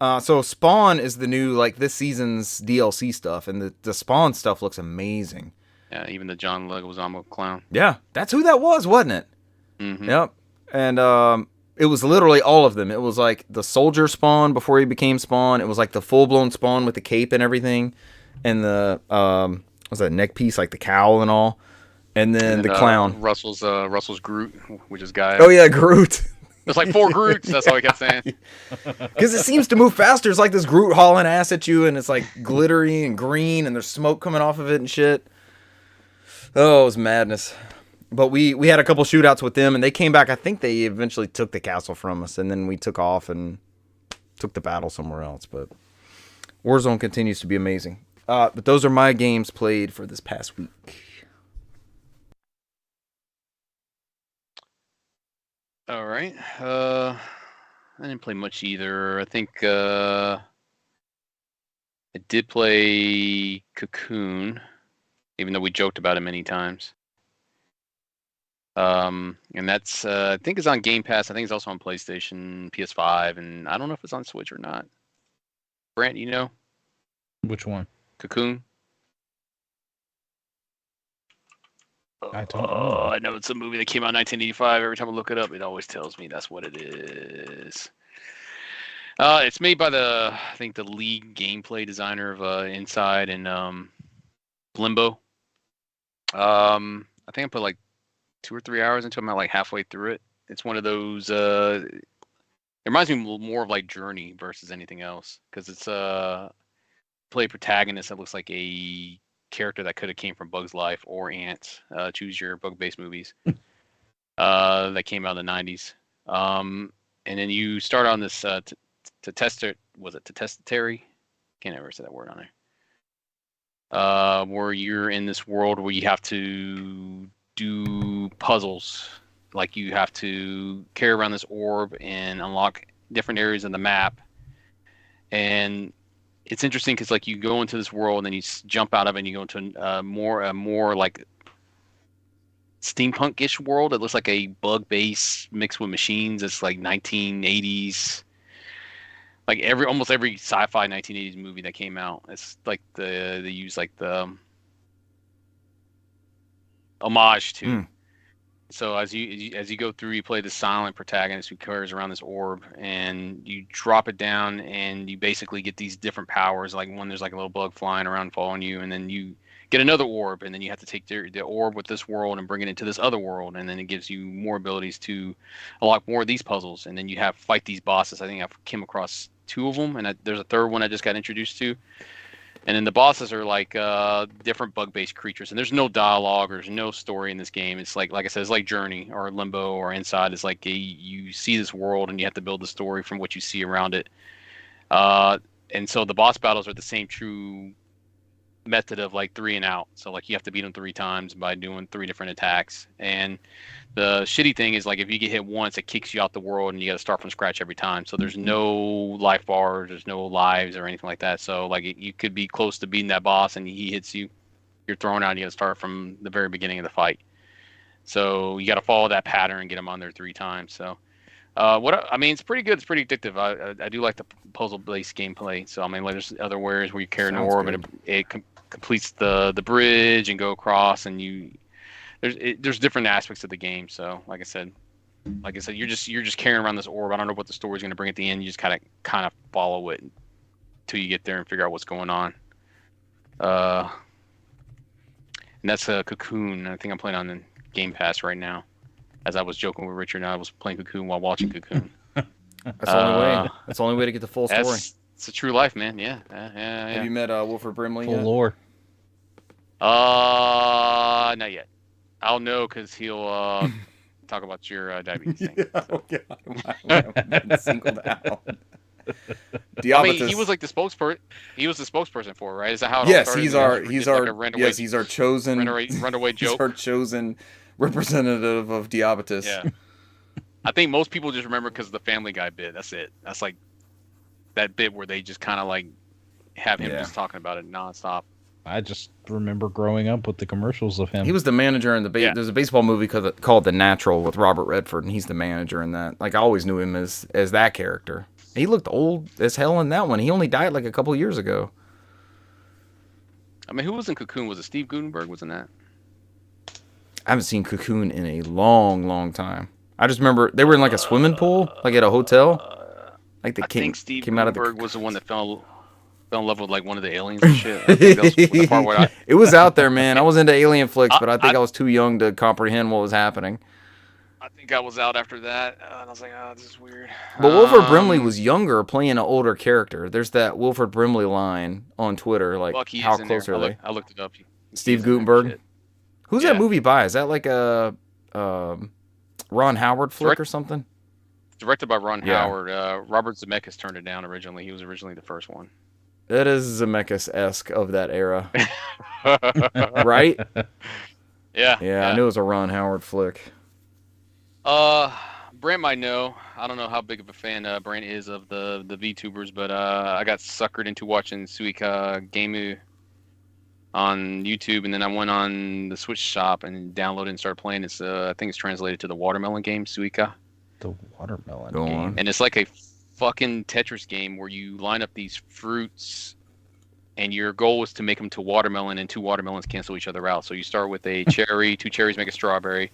Speaker 1: So Spawn is the new this season's DLC stuff, and the Spawn stuff looks amazing.
Speaker 3: Yeah, even the John Leguizamo clown.
Speaker 1: Yeah, that's who that was, wasn't it?
Speaker 3: Mm-hmm.
Speaker 1: Yep. And it was literally all of them. It was the soldier Spawn before he became Spawn. It was the full-blown Spawn with the cape and everything. And the, what's that, neck piece, the cowl and all. And then the clown.
Speaker 3: Russell's Groot, which is Guy.
Speaker 1: Oh, yeah, Groot.
Speaker 3: There's 4 Groots. That's all he kept saying.
Speaker 1: Because it seems to move faster. It's this Groot hauling ass at you, and it's glittery and green, and there's smoke coming off of it and shit. Oh, it was madness. But we had a couple shootouts with them, and they came back. I think they eventually took the castle from us, and then we took off and took the battle somewhere else. But Warzone continues to be amazing. But those are my games played for this past week.
Speaker 3: All right. I didn't play much either. I think I did play Cocoon, even though we joked about it many times. And that's I think it's on Game Pass. I think it's also on PlayStation, PS5, and I don't know if it's on Switch or not. Brant, you know?
Speaker 2: Which one?
Speaker 3: Cocoon.
Speaker 2: I don't know.
Speaker 3: I know it's a movie that came out in 1985. Every time I look it up, it always tells me that's what it is. It's made by I think the lead gameplay designer of Inside and Limbo. I think I put 2 or 3 hours into it. I'm halfway through it. It's one of those. It reminds me more of Journey versus anything else, because it's play a protagonist that looks like a character that could have came from Bug's Life or Ants. Choose your bug-based movies that came out in the 90s. And then you start on this to test it. Was it Testatory? Can't ever say that word on there. Where you're in this world where you have to do puzzles. You have to carry around this orb and unlock different areas of the map. And it's interesting because you go into this world and then you jump out of it and you go into a more steampunk-ish world. It looks like a bug base mixed with machines. It's 1980s. Almost every sci-fi 1980s movie that came out. It's they use the homage to. So as you go through, you play the silent protagonist who carries around this orb, and you drop it down, and you basically get these different powers. One, there's a little bug flying around following you, and then you get another orb, and then you have to take the orb with this world and bring it into this other world, and then it gives you more abilities to unlock more of these puzzles, and then you fight these bosses. I think I've came across 2 of them, and there's a third one I just got introduced to. And then the bosses are like different bug-based creatures, and there's no dialogue, or there's no story in this game. It's like I said, it's like Journey or Limbo or Inside. It's like you see this world, and you have to build the story from what you see around it. And so the boss battles are the same true method of like 3 and out. So like you have to beat them 3 times by doing 3 different attacks. And the shitty thing is like if you get hit once, it kicks you out the world and you got to start from scratch every time. So there's no life bars, there's no lives or anything like that. So like you could be close to beating that boss and he hits you, you're thrown out and you got to start from the very beginning of the fight. So you got to follow that pattern and get them on there 3 times. So it's pretty good. It's pretty addictive. I do like the puzzle-based gameplay. So I mean, like, there's other ways where you carry an orb and it completes the bridge and go across, and there's different aspects of the game. So like I said, you're just carrying around this orb. I don't know what the story's going to bring at the end. You just kind of follow it until you get there and figure out what's going on. And that's a Cocoon. I think I'm playing on the Game Pass right now. As I was joking with Richard, I was playing Cocoon while watching Cocoon.
Speaker 1: That's the only way. That's the only way to get the full story.
Speaker 3: It's a true life, man. Yeah.
Speaker 1: Have you met Wilford Brimley
Speaker 2: Full
Speaker 1: yet?
Speaker 2: lore.
Speaker 3: Not yet. I'll know because he'll talk about your diabetes thing.
Speaker 1: Yeah,
Speaker 3: So.
Speaker 1: okay. I'm singled out.
Speaker 3: I mean, he was like the spokesperson. He was the spokesperson for it, right? Is that how it all started?
Speaker 1: He's our chosen
Speaker 3: runaway joke.
Speaker 1: He's our chosen representative of diabetes.
Speaker 3: Yeah. I think most people just remember because of the Family Guy bit. That's it. That's like that bit where they just kind of like have him just talking about it nonstop.
Speaker 2: I just remember growing up with the commercials of him.
Speaker 1: He was the manager in there's a baseball movie called The Natural with Robert Redford, and he's the manager in that. Like I always knew him as that character. He looked old as hell in that one. He only died like a couple of years ago.
Speaker 3: I mean, who was in Cocoon? Was it Steve Guttenberg? Was in that?
Speaker 1: I haven't seen Cocoon in a long, long time. I just remember they were in like a swimming pool, like at a hotel. Like
Speaker 3: I think Steve Guttenberg was the one that fell in love with like one of the aliens and shit. I think that was the part where
Speaker 1: it was out there, man. I was into alien flicks, but I think I was too young to comprehend what was happening.
Speaker 3: I think I was out after that, and I was like, "Oh, this is weird."
Speaker 1: But Wilford Brimley was younger, playing an older character. There's that Wilford Brimley line on Twitter, like how close are they?
Speaker 3: I looked it up.
Speaker 1: Steve Guttenberg. Who's that movie by? Is that like a Ron Howard flick or something?
Speaker 3: Directed by Ron Howard. Robert Zemeckis turned it down originally. He was originally the first one.
Speaker 1: That is Zemeckis-esque of that era. Right?
Speaker 3: Yeah.
Speaker 1: I knew it was a Ron Howard flick.
Speaker 3: Brent might know. I don't know how big of a fan Brent is of the VTubers, but I got suckered into watching Suika Gameu on YouTube, and then I went on the Switch shop and downloaded and started playing. It's I think it's translated to the watermelon game, Suika.
Speaker 2: The watermelon
Speaker 1: Go
Speaker 2: game.
Speaker 1: on.
Speaker 3: And it's like a fucking Tetris game where you line up these fruits, and your goal is to make them to watermelon, and 2 watermelons cancel each other out. So you start with a cherry, 2 cherries make a strawberry,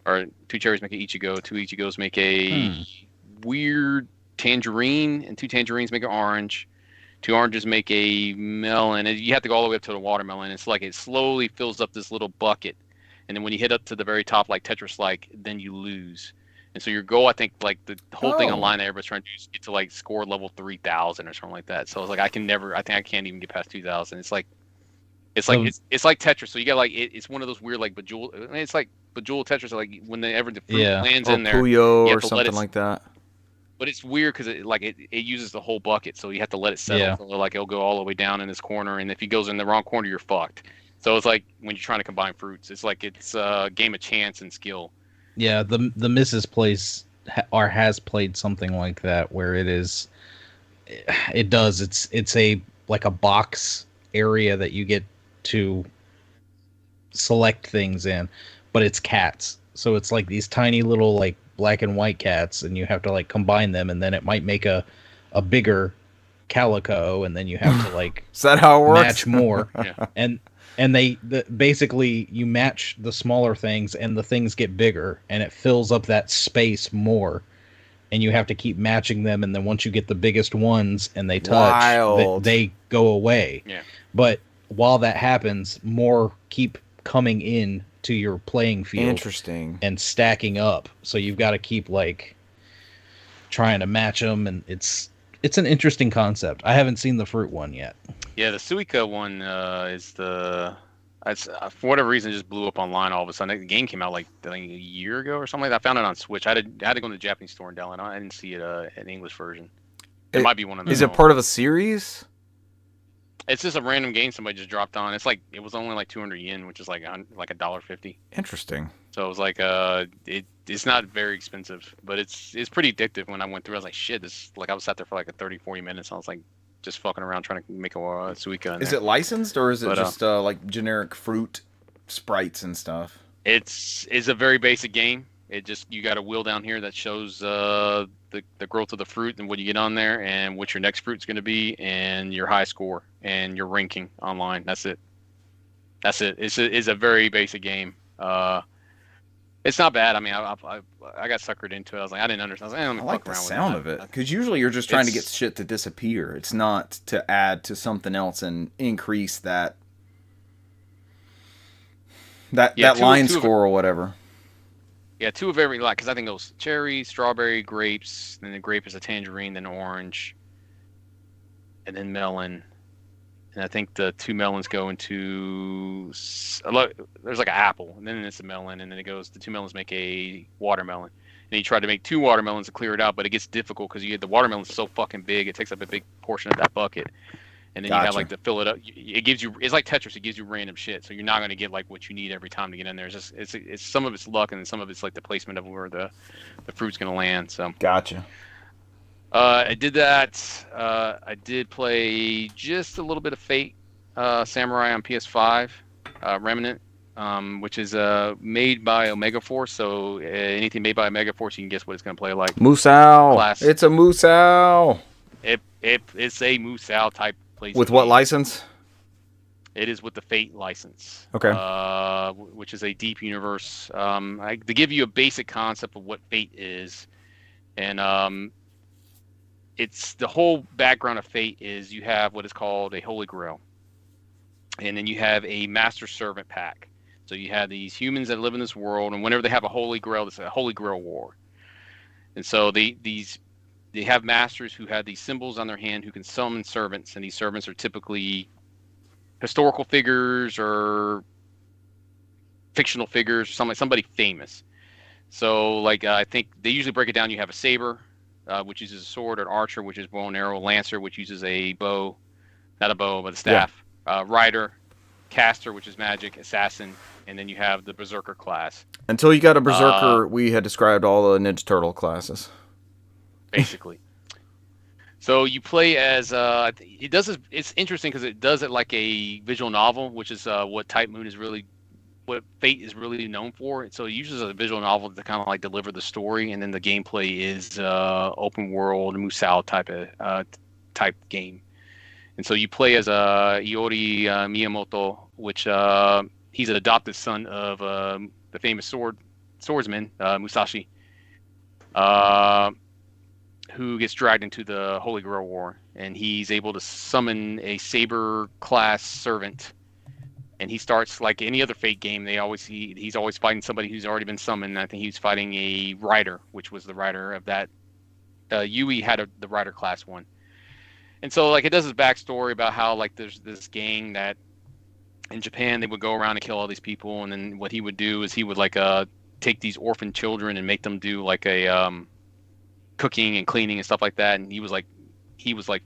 Speaker 3: or 2 cherries make an ichigo, 2 ichigos make a weird tangerine, and 2 tangerines make an orange. 2 oranges make a melon, and you have to go all the way up to the watermelon. It's like it slowly fills up this little bucket, and then when you hit up to the very top, like Tetris-like, then you lose. And so your goal, I think, like the whole thing online, everybody's trying to do is get to like score level 3,000 or something like that. So it's like I think I can't even get past 2,000. It's like Tetris. So you got like it's one of those weird like Bejeweled. It's like Bejeweled Tetris. Like when the fruit lands in there,
Speaker 1: Puyo or something like that.
Speaker 3: But it's weird because it uses the whole bucket, so you have to let it settle.
Speaker 2: Yeah.
Speaker 3: So like it'll go all the way down in this corner, and if he goes in the wrong corner, you're fucked. So it's like when you're trying to combine fruits, it's like it's a game of chance and skill.
Speaker 2: Yeah, the Mrs. Place has played something like that where it's a like a box area that you get to select things in, but it's cats. So it's like these tiny little like black and white cats, and you have to like combine them, and then it might make a bigger calico, and then you have to like
Speaker 1: is that how it works?
Speaker 2: Match more. And basically you match the smaller things and the things get bigger, and it fills up that space more, and you have to keep matching them, and then once you get the biggest ones and they touch, they go away.
Speaker 3: Yeah.
Speaker 2: But while that happens, more keep coming in to your playing field.
Speaker 1: Interesting.
Speaker 2: And stacking up. So you've got to keep like trying to match them, and it's It's an interesting concept. I haven't seen the fruit one yet.
Speaker 3: Yeah, the Suica one is for whatever reason, it just blew up online all of a sudden. The game came out like I think a year ago or something like that. I found it on Switch. I had to go to the Japanese store and download it. I didn't see it an English version. It might be one of those.
Speaker 1: Is it part of a series?
Speaker 3: It's just a random game somebody just dropped on. It was only like 200 yen, which is like $1.50.
Speaker 1: Interesting.
Speaker 3: So it was like it's not very expensive, but it's pretty addictive. When I went through, I was like, shit, I was sat there for like 30-40 minutes. I was like just fucking around trying to make a Suica.
Speaker 1: Is it licensed or is it just like generic fruit sprites and stuff?
Speaker 3: It's a very basic game. You got a wheel down here that shows the growth of the fruit and what you get on there and what your next fruit's going to be and your high score and your ranking online. That's it. It's a very basic game. It's not bad. I mean, I got suckered into it. I was like, I didn't understand. I
Speaker 1: like the sound of it because usually you're just trying to get shit to disappear. It's not to add to something else and increase that line score or whatever.
Speaker 3: Yeah, two of every because I think it goes cherry, strawberry, grapes, then the grape is a tangerine, then orange, and then melon. And I think the two melons go into there's like an apple, and then it's a melon, and then the two melons make a watermelon. And you try to make two watermelons to clear it out, but it gets difficult because the watermelon's so fucking big, it takes up a big portion of that bucket. And then you have like to fill it up. It's like Tetris. It gives you random shit, so you're not going to get like what you need every time to get in there. It's some of it's luck, and then some of it's like the placement of where the fruit's going to land. So
Speaker 1: gotcha.
Speaker 3: I did that. I did play just a little bit of Fate Samurai on PS5, Remnant, which is made by Omega Force. So anything made by Omega Force, you can guess what it's going to play like.
Speaker 1: Musou. It's a Musou.
Speaker 3: It's a Musou type place.
Speaker 1: With what license?
Speaker 3: It is with the Fate license.
Speaker 1: Okay.
Speaker 3: Which is a deep universe. To give you a basic concept of what Fate is, and it's the whole background of Fate is you have what is called a Holy Grail, and then you have a Master Servant pack. So you have these humans that live in this world, and whenever they have a Holy Grail, it's a Holy Grail war. And so they have masters who have these symbols on their hand who can summon servants, and these servants are typically historical figures or fictional figures or somebody famous. So I think they usually break it down. You have a saber, which uses a sword, an archer, which is bow and arrow, lancer, which uses a bow, not a bow, but a staff, rider, caster, which is magic, assassin, and then you have the berserker class. Until you got a berserker,
Speaker 1: we had described all the Ninja Turtle classes.
Speaker 3: Basically. So you play as it does. It's interesting because it does it like a visual novel, which is what Type Moon is really, what Fate is really known for. So it uses a visual novel to kind of like deliver the story, and then the gameplay is open world Musou type game. And so you play as Iori Miyamoto, which he's an adopted son of the famous swordsman Musashi. Who gets dragged into the Holy Grail War, and he's able to summon a saber class servant, and he starts like any other Fate game. He's always fighting somebody who's already been summoned. I think he was fighting a rider, which was the rider of that. Yui had the rider class one, and so like it does his backstory about how like there's this gang that in Japan they would go around and kill all these people, and then what he would do is he would like take these orphan children and make them do like a cooking and cleaning and stuff like that, and he was like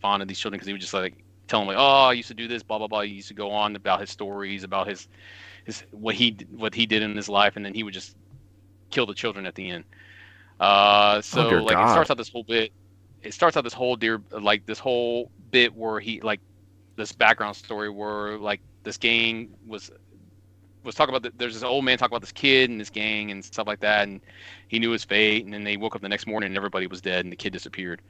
Speaker 3: fond of these children because he would just like tell them like, oh, I used to do this, blah blah blah. He used to go on about his stories, about his what he did in his life, and then he would just kill the children at the end. It starts out this whole bit. It starts out this whole this whole bit where he like this background story where like this gang was talking about there's this old man talking about this kid and this gang and stuff like that, and he knew his fate, and then they woke up the next morning and everybody was dead and the kid disappeared.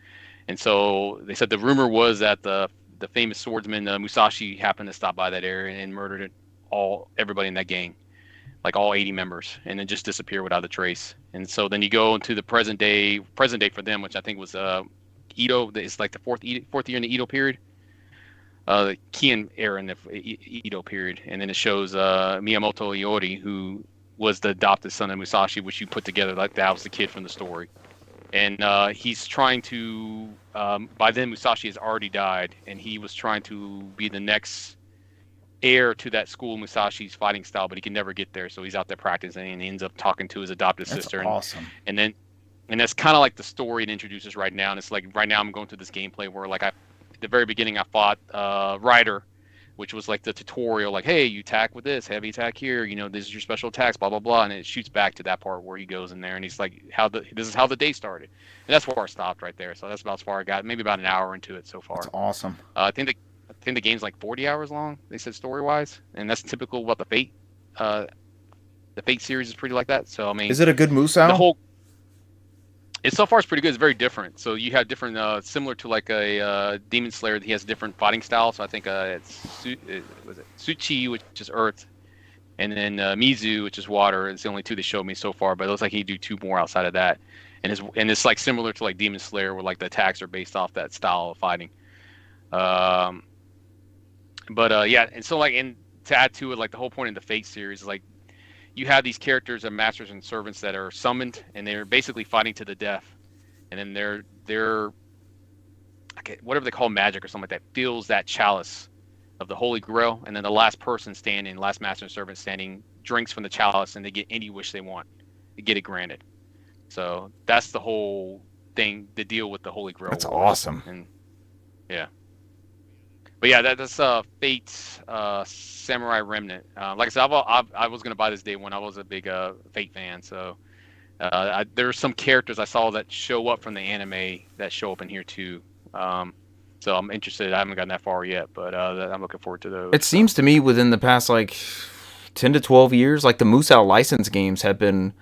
Speaker 3: And so they said the rumor was that the famous swordsman Musashi happened to stop by that area and murdered everybody in that gang, like all 80 members, and then just disappear without a trace. And so then you go into the present day for them, which I think was Edo. It's like the fourth year in the Edo period. The Kian era in the Edo period, and then it shows Miyamoto Iori, who was the adopted son of Musashi, which you put together like that was the kid from the story, and he's trying to by then Musashi has already died, and he was trying to be the next heir to that school Musashi's fighting style, but he can never get there. So he's out there practicing, and he ends up talking to his adopted sister.
Speaker 1: Awesome.
Speaker 3: And that's kind of like the story it introduces right now. And it's like right now I'm going through this gameplay where like at the very beginning I fought Ryder, which was like the tutorial, like, hey, you attack with this, heavy attack here, this is your special attacks, blah, blah, blah. And it shoots back to that part where he goes in there and he's like, this is how the day started. And that's where I stopped right there. So that's about as far I got, maybe about an hour into it so far.
Speaker 1: That's awesome.
Speaker 3: I think the game's like 40 hours long, they said story-wise. And that's typical of what the Fate series is pretty like that. So, I mean.
Speaker 1: Is it a good Musou?
Speaker 3: So far it's pretty good. It's very different. So you have different, similar to like a Demon Slayer. He has different fighting styles. So I think it's Suchi, which is Earth, and then Mizu, which is Water. It's the only two they showed me so far. But it looks like he do two more outside of that. And it's like similar to like Demon Slayer, where like the attacks are based off that style of fighting. Yeah, and so like, and to add to it, like the whole point of the Fate series is like, you have these characters and masters and servants that are summoned, and they're basically fighting to the death. And then they're whatever they call magic or something like that, fills that chalice of the Holy Grail, and then the last person standing, last master and servant standing, drinks from the chalice, and they get any wish they want. They get it granted. So that's the whole thing, the deal with the Holy Grail.
Speaker 1: That's awesome.
Speaker 3: And yeah. But yeah, that's Fate Samurai Remnant. Like I said, I was gonna buy this day one. I was a big Fate fan, so there are some characters I saw that show up from the anime that show up in here too. So I'm interested. I haven't gotten that far yet, but I'm looking forward to those.
Speaker 1: It seems to me within the past like 10 to 12 years, like the Musou license games have been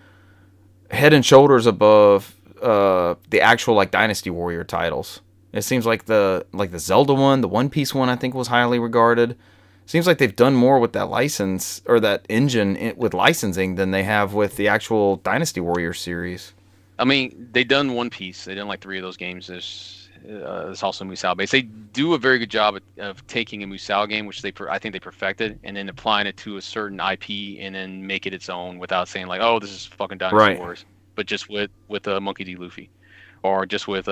Speaker 1: head and shoulders above the actual like Dynasty Warrior titles. It seems like the Zelda one, the One Piece one, I think was highly regarded. Seems like they've done more with that license or that engine with licensing than they have with the actual Dynasty Warrior series.
Speaker 3: I mean, they done One Piece. They done like 3 of those games. There's also Musou based. They do a very good job of taking a Musou game, which I think they perfected, and then applying it to a certain IP and then make it its own without saying like, oh, this is fucking Dynasty Wars, but just with Monkey D. Luffy, or just with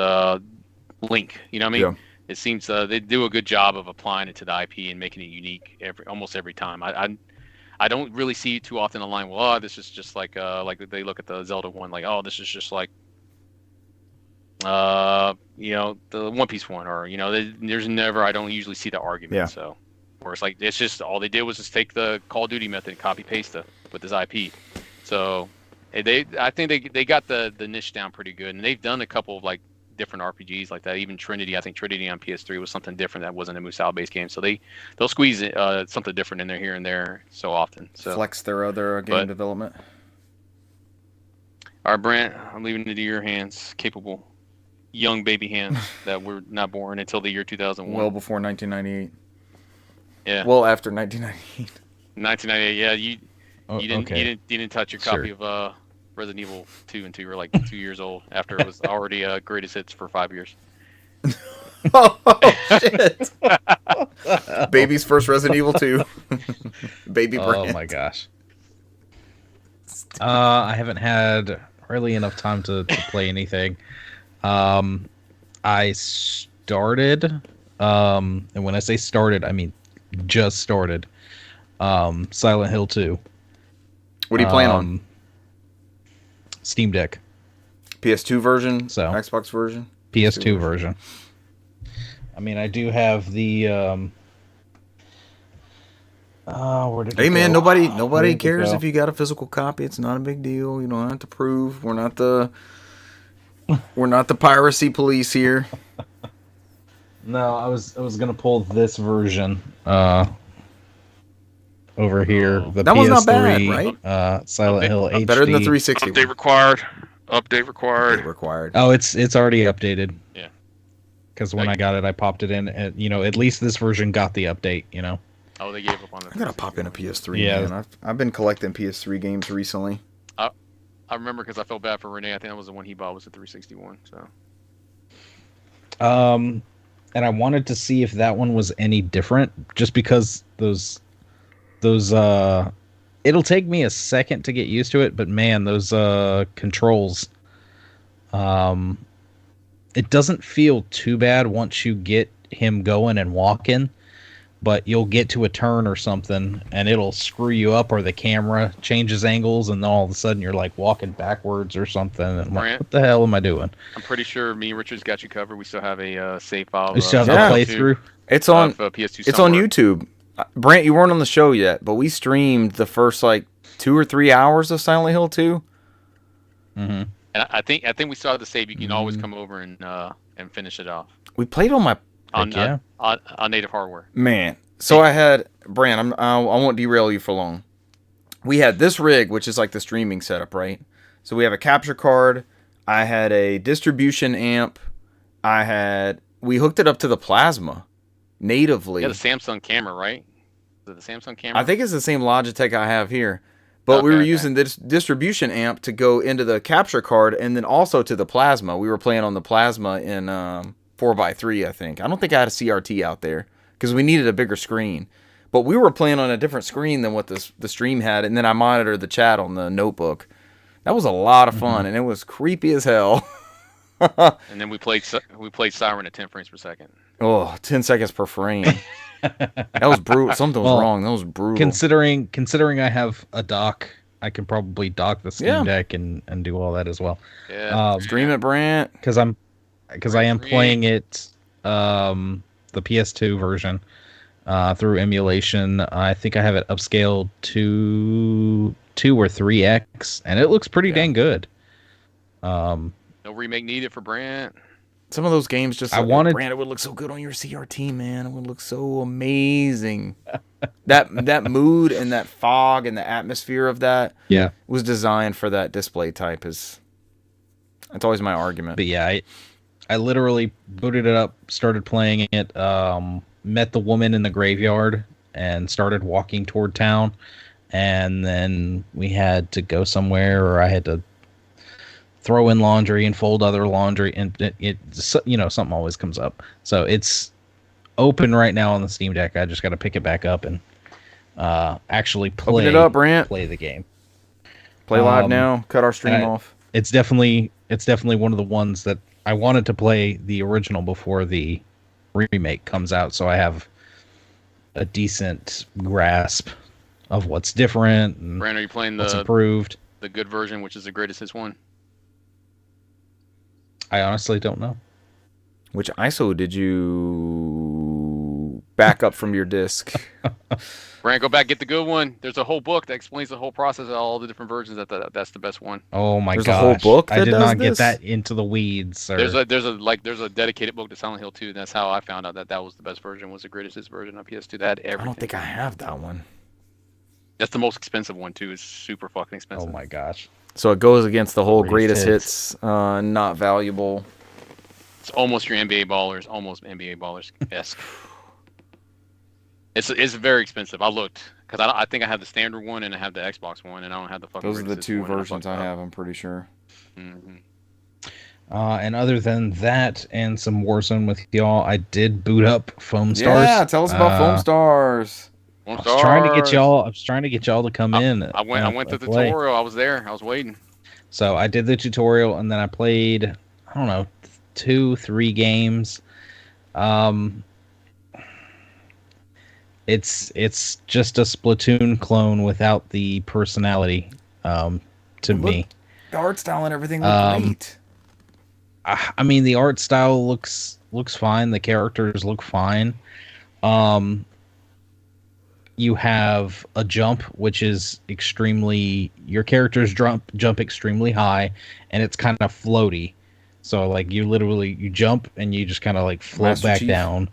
Speaker 3: Link. You know what I mean? Yeah. It seems they do a good job of applying it to the IP and making it unique almost every time. I don't really see it too often online. Well, oh, this is just like they look at the Zelda one, like, oh, this is just like the One Piece one, or there's never. I don't usually see the argument.
Speaker 1: Yeah.
Speaker 3: So, or it's like it's just all they did was just take the Call of Duty method and copy paste it with this IP. So I think they got the niche down pretty good, and they've done a couple of like different RPGs like that. Even Trinity, I think Trinity on PS3 was something different that wasn't a Musou based game. So they'll squeeze something different in there here and there so often. So
Speaker 1: flex their other game development.
Speaker 3: All right, Brant, I'm leaving it to your hands, capable young baby hands that were not born until the year 2001.
Speaker 1: Well before 1998.
Speaker 3: Yeah.
Speaker 1: Well after 1998.
Speaker 3: 1998. Yeah, you didn't touch your copy of Resident Evil 2 until you were like 2 years old, after it was already greatest hits for 5 years.
Speaker 1: Oh, shit. Baby's first Resident Evil 2. Baby Brand.
Speaker 2: Oh my gosh. I haven't had hardly enough time to play anything. I started, and when I say started, I mean just started, Silent Hill 2.
Speaker 1: What are you playing on?
Speaker 2: Steam Deck.
Speaker 1: PS2 version?
Speaker 2: So
Speaker 1: Xbox version?
Speaker 2: PS2 version. I mean, I do have the where did
Speaker 1: hey man,
Speaker 2: go?
Speaker 1: nobody cares if you got a physical copy. It's not a big deal. You don't have to prove. We're not the piracy police here.
Speaker 2: No, I was gonna pull this version over here. The
Speaker 1: that
Speaker 2: PS3,
Speaker 1: was not bad, right?
Speaker 2: Silent Hill HD.
Speaker 1: Better than the 360.
Speaker 3: Update required. Update required.
Speaker 2: Oh, it's already updated.
Speaker 3: Yeah.
Speaker 2: Because when I got it, I popped it in. And, at least this version got the update.
Speaker 3: Oh, they gave up on it.
Speaker 1: I gotta pop in a PS3. Yeah, man. I've been collecting PS3 games recently.
Speaker 3: I remember because I felt bad for Renee. I think that was the one he bought was the 361. So.
Speaker 2: And I wanted to see if that one was any different, just because those it'll take me a second to get used to it, but man, those controls, it doesn't feel too bad once you get him going and walking, but you'll get to a turn or something and it'll screw you up, or the camera changes angles and then all of a sudden you're like walking backwards or something. And I'm like, what the hell am I doing?
Speaker 3: I'm pretty sure me and Richard's got you covered. We still have a save file.
Speaker 2: We still have a playthrough.
Speaker 1: It's on
Speaker 3: PS2
Speaker 1: it's on YouTube. Brant, you weren't on the show yet, but we streamed the first like 2 or 3 hours of Silent Hill 2.
Speaker 2: Mm-hmm.
Speaker 3: And I think we still have the save. You can always come over and finish it off.
Speaker 1: We played on my
Speaker 3: on native hardware.
Speaker 1: Man, so I had Brant. I won't derail you for long. We had this rig, which is like the streaming setup, right? So we have a capture card. I had a distribution amp. We hooked it up to the plasma natively.
Speaker 3: Yeah, the Samsung camera, right? Is it the Samsung camera?
Speaker 1: I think it's the same Logitech I have here. But we were using this distribution amp to go into the capture card and then also to the plasma. We were playing on the plasma in 4x3, I think. I don't think I had a CRT out there because we needed a bigger screen. But we were playing on a different screen than what the stream had, and then I monitored the chat on the notebook. That was a lot of fun, and it was creepy as hell.
Speaker 3: And then we played Siren at 10 frames per second.
Speaker 1: Oh, 10 seconds per frame. That was brutal. Something was wrong. That was brutal.
Speaker 2: Considering I have a dock, I can probably dock the Steam Deck and do all that as well.
Speaker 3: Yeah.
Speaker 1: Stream it, Brant.
Speaker 2: Because I am playing it, the PS2 version, through emulation. I think I have it upscaled to 2 or 3x, and it looks pretty dang good.
Speaker 3: No remake needed for Brant.
Speaker 1: Some of those games just Brant, it would look so good on your CRT, man. It would look so amazing. that mood and that fog and the atmosphere of that was designed for that display type. That's always my argument.
Speaker 2: But yeah, I literally booted it up, started playing it, met the woman in the graveyard, and started walking toward town. And then we had to go somewhere, or I had to throw in laundry and fold other laundry, and it something always comes up. So it's open right now on the Steam Deck. I just got to pick it back up and actually play.
Speaker 1: Open it up, Brant.
Speaker 2: Play the game.
Speaker 1: Play live now. Cut our stream off.
Speaker 2: It's definitely one of the ones that I wanted to play the original before the remake comes out, so I have a decent grasp of what's different and
Speaker 3: Brant, are you playing
Speaker 2: what's improved.
Speaker 3: The good version, which is the greatest hits one?
Speaker 2: I honestly don't know.
Speaker 1: Which ISO did you back up from your disc?
Speaker 3: Brant, go back, get the good one. There's a whole book that explains the whole process of all the different versions. That's the best one.
Speaker 2: Oh my gosh!
Speaker 1: There's a whole book that
Speaker 2: I did
Speaker 1: does
Speaker 2: not
Speaker 1: this?
Speaker 2: get that into the weeds, sir.
Speaker 3: There's a dedicated book to Silent Hill 2, and that's how I found out that was the best version, was the greatest hits version on PS2. That had everything.
Speaker 1: I don't think I have that one.
Speaker 3: That's the most expensive one too. It's super fucking expensive.
Speaker 2: Oh my gosh!
Speaker 1: So it goes against the whole greatest hits, not valuable.
Speaker 3: It's almost your NBA Ballers, almost NBA Ballers-esque. It's very expensive. I looked because I think I have the standard one and I have the Xbox one, and I don't have the fucking.
Speaker 1: Those are the two versions I have. I'm pretty sure.
Speaker 3: Mm-hmm.
Speaker 2: And other than that, and some Warzone with y'all, I did boot up Foam Stars.
Speaker 1: Yeah, tell us about Foam Stars.
Speaker 2: I was trying to get y'all to come in.
Speaker 3: I went to the tutorial. I was there. I was waiting.
Speaker 2: So I did the tutorial, and then I played, I don't know, 2-3 games. It's just a Splatoon clone without the personality. To me,
Speaker 1: the art style and everything look great.
Speaker 2: I mean, the art style looks fine. The characters look fine. You have a jump, which is your characters jump extremely high, and it's kind of floaty. So like you jump and you just kind of like float
Speaker 1: Master
Speaker 2: back
Speaker 1: Chief.
Speaker 2: down.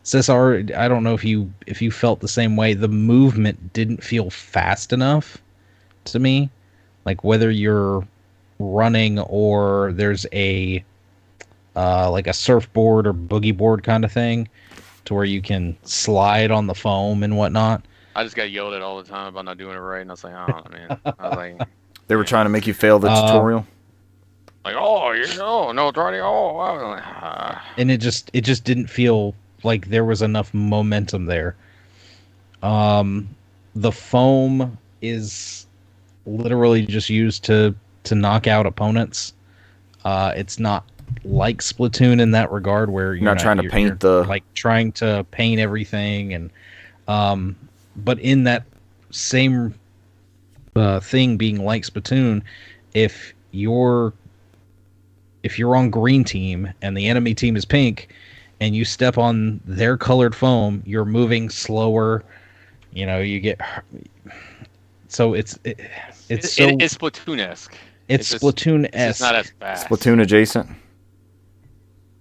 Speaker 2: Cesar, I don't know if you felt the same way. The movement didn't feel fast enough to me. Like whether you're running or there's a like a surfboard or boogie board kind of thing to where you can slide on the foam and whatnot.
Speaker 3: I just got yelled at all the time about not doing it right, and I was like, oh man. I was like,
Speaker 1: They were trying to make you fail the tutorial.
Speaker 3: Like, no, try it. Like,
Speaker 2: and it just didn't feel like there was enough momentum there. The foam is literally just used to to knock out opponents. It's not like Splatoon in that regard, where
Speaker 1: you're not trying to paint the
Speaker 2: like trying to paint everything, and but in that same thing being like Splatoon, if you're on green team and the enemy team is pink, and you step on their colored foam, you're moving slower. You get so it's
Speaker 3: Splatoon-esque.
Speaker 2: It's Splatoon-esque.
Speaker 3: It's not as fast.
Speaker 1: Splatoon adjacent.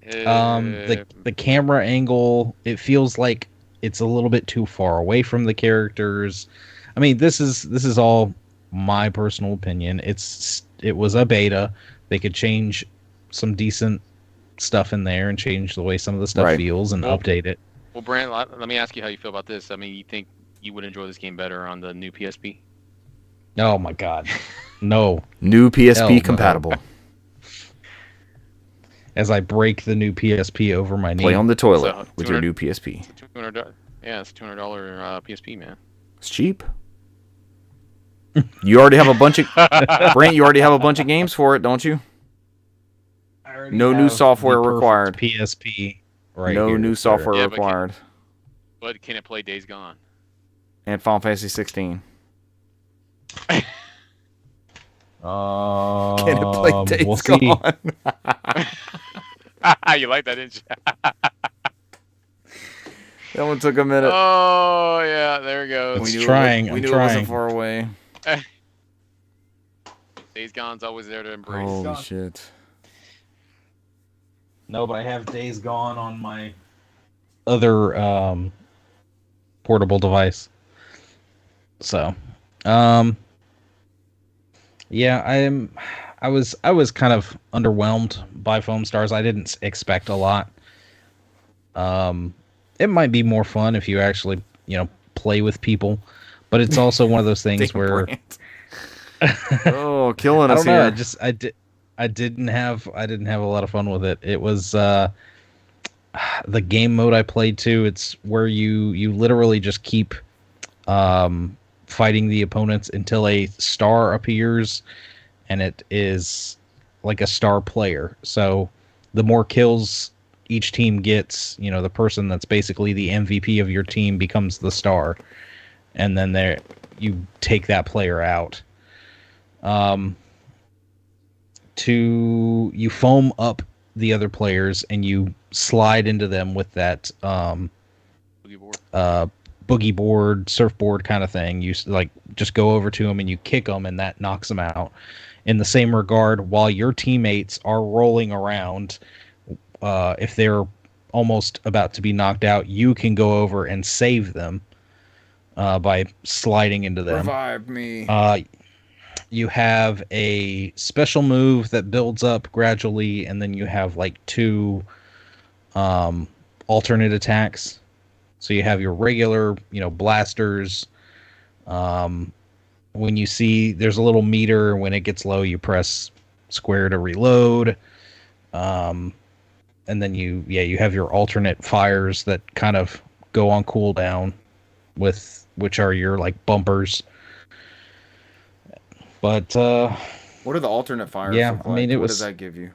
Speaker 2: The camera angle, it feels like it's a little bit too far away from the characters. I mean, this is all my personal opinion. It was a beta. They could change some decent stuff in there and change the way some of the stuff feels and update it.
Speaker 3: Well, Brant, let me ask you how you feel about this. I mean, you think you would enjoy this game better on the new PSP?
Speaker 2: Oh my God, no.
Speaker 1: New PSP compatible.
Speaker 2: As I break the new PSP over my knee.
Speaker 1: Play on the toilet with your new PSP.
Speaker 3: $200. Yeah, it's $200 PSP, man.
Speaker 1: It's cheap. You already have a bunch of Brant. You already have a bunch of games for it, don't you? No new software required.
Speaker 2: PSP.
Speaker 1: Right. No new software required.
Speaker 3: But can it play Days Gone?
Speaker 1: And Final Fantasy 16. Can it play Days Gone?
Speaker 3: You like that, didn't you?
Speaker 1: That one took a minute.
Speaker 3: Oh, yeah, there it goes.
Speaker 2: We knew it
Speaker 1: wasn't far away.
Speaker 3: Days Gone's always there to embrace.
Speaker 1: Holy shit.
Speaker 2: No, but I have Days Gone on my other portable device. So, yeah, I was kind of underwhelmed by Foam Stars. I didn't expect a lot. It might be more fun if you actually, play with people, but it's also one of those things where
Speaker 1: killing us here.
Speaker 2: I didn't have a lot of fun with it. It was the game mode I played too. It's where you literally just keep fighting the opponents until a star appears, and it is like a star player. So the more kills each team gets, the person that's basically the MVP of your team becomes the star, and then you take that player out. You foam up the other players and you slide into them with that boogie board, surfboard kind of thing. You just go over to them and you kick them, and that knocks them out. In the same regard, while your teammates are rolling around, if they're almost about to be knocked out, you can go over and save them by sliding into them.
Speaker 1: Revive me.
Speaker 2: You have a special move that builds up gradually, and then you have two alternate attacks. So you have your regular, blasters. When you see there's a little meter, when it gets low, you press square to reload. And then you have your alternate fires that kind of go on cooldown, which are your bumpers. But
Speaker 1: what are the alternate fires?
Speaker 2: Yeah,
Speaker 1: look like?
Speaker 2: I mean,
Speaker 1: what does that give you?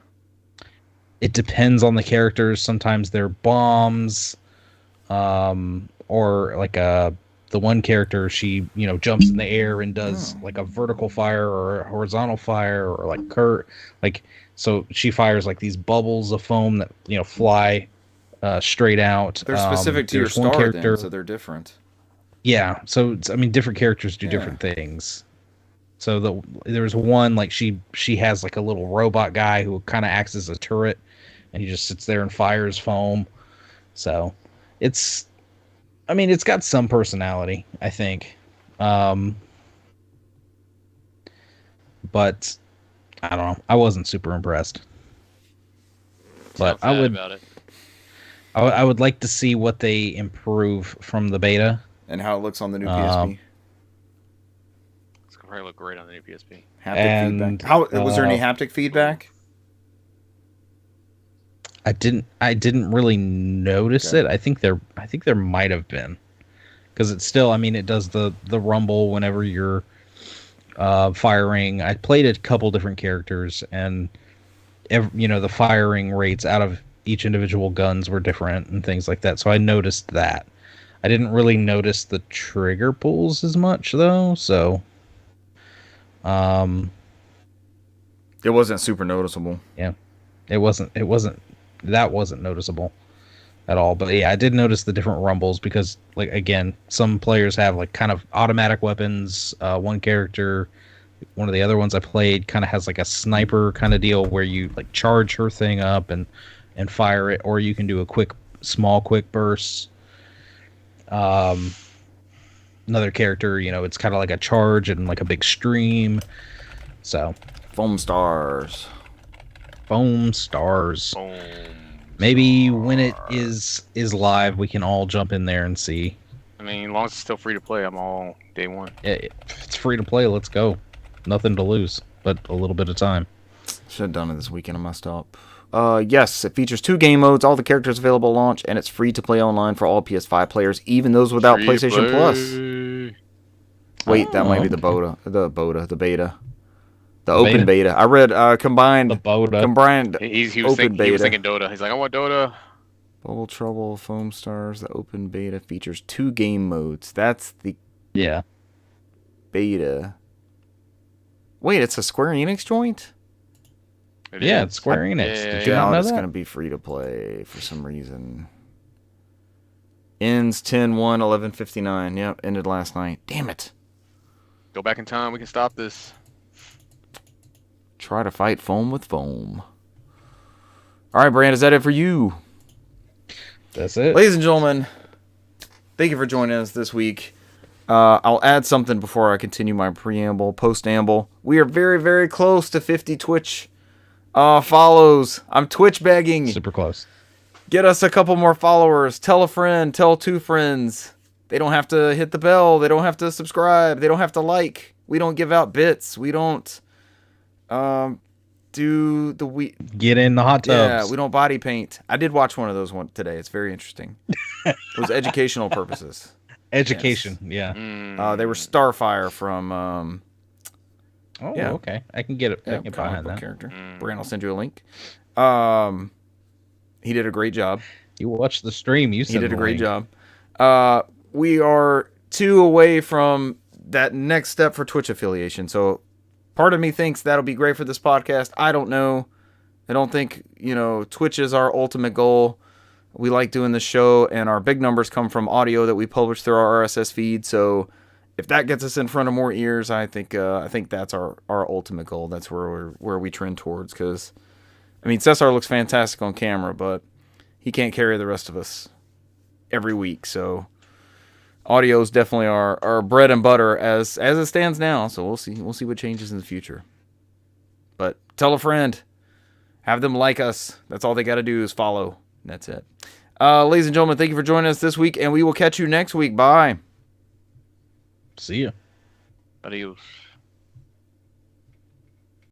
Speaker 2: It depends on the characters. Sometimes they're bombs, or the one character, she jumps in the air and does a vertical fire or a horizontal fire, or so she fires these bubbles of foam that fly straight out.
Speaker 1: They're specific to your star, then, so they're different.
Speaker 2: Yeah, so different characters do different things. So there's one she has a little robot guy who kind of acts as a turret, and he just sits there and fires foam. So it's got some personality, I think. But I don't know. I wasn't super impressed. But I would like to see what they improve from the beta
Speaker 1: and how it looks on the new PSP.
Speaker 3: It's gonna probably look great on the new PSP.
Speaker 1: Haptic feedback. Was there any haptic feedback?
Speaker 2: I didn't really notice it. I think there might have been, because it's still. It does the rumble whenever you're firing. I played a couple different characters, and the firing rates out of each individual guns were different and things like that. So I noticed that. I didn't really notice the trigger pulls as much though. So,
Speaker 1: it wasn't super noticeable.
Speaker 2: Yeah, it wasn't. That wasn't noticeable at all. But yeah, I did notice the different rumbles because, like, again, some players have like kind of automatic weapons. One character, one of the other ones I played, kind of has like a sniper kind of deal where you like charge her thing up and fire it, or you can do a quick burst. Another character, it's kind of like a charge and like a big stream. So,
Speaker 1: Foam stars.
Speaker 2: Maybe when it is live, we can all jump in there and see.
Speaker 3: I mean, as long as it's still free to play, I'm all day one.
Speaker 2: Yeah, if it's free to play, let's go. Nothing to lose, but a little bit of time.
Speaker 1: Should have done it this weekend. I messed up. Yes, it features 2 game modes, all the characters available at launch, and it's free to play online for all PS5 players, even those without PlayStation Plus. Wait, that might be the beta. The open beta. I read combined.
Speaker 2: The beta.
Speaker 1: Combined.
Speaker 3: He was thinking Dota. He's like, I want Dota.
Speaker 1: Bubble Trouble, Foam Stars. The open beta features 2 game modes. That's the beta. Wait, it's a Square Enix joint?
Speaker 2: It's Square Enix. Did you not know
Speaker 1: it's
Speaker 2: that?
Speaker 1: going to be free to play for some reason. Ends 10/1/11/59. Yep, ended last night. Damn it.
Speaker 3: Go back in time. We can stop this.
Speaker 1: Try to fight foam with foam. All right, Brand, is that it for you?
Speaker 2: That's it.
Speaker 1: Ladies and gentlemen, thank you for joining us this week. I'll add something before I continue my post-amble. We are very, very close to 50 Twitch follows. I'm Twitch begging.
Speaker 2: Super close.
Speaker 1: Get us a couple more followers. Tell a friend. Tell 2 friends. They don't have to hit the bell. They don't have to subscribe. They don't have to like. We don't give out bits. We don't do the
Speaker 2: get in the hot tubs.
Speaker 1: Yeah, we don't body paint. I did watch one of those today. It's very interesting. It was educational purposes.
Speaker 2: Education,
Speaker 1: yes. Yeah. They were Starfire from.
Speaker 2: Okay. I can get it. I can get behind that
Speaker 1: character. Brand, I'll send you a link. He did a great job.
Speaker 2: You watched the stream. He
Speaker 1: did a great job. We are 2 away from that next step for Twitch affiliation. So part of me thinks that'll be great for this podcast. I don't know. I don't think, Twitch is our ultimate goal. We like doing the show, and our big numbers come from audio that we publish through our RSS feed. So if that gets us in front of more ears, I think that's our ultimate goal. That's where we trend towards. Because, Cesar looks fantastic on camera, but he can't carry the rest of us every week. So audio is definitely our bread and butter as it stands now. So we'll see what changes in the future. But tell a friend, have them like us. That's all they got to do is follow. And that's it. Ladies and gentlemen, thank you for joining us this week, and we will catch you next week. Bye.
Speaker 2: See ya.
Speaker 3: Adios.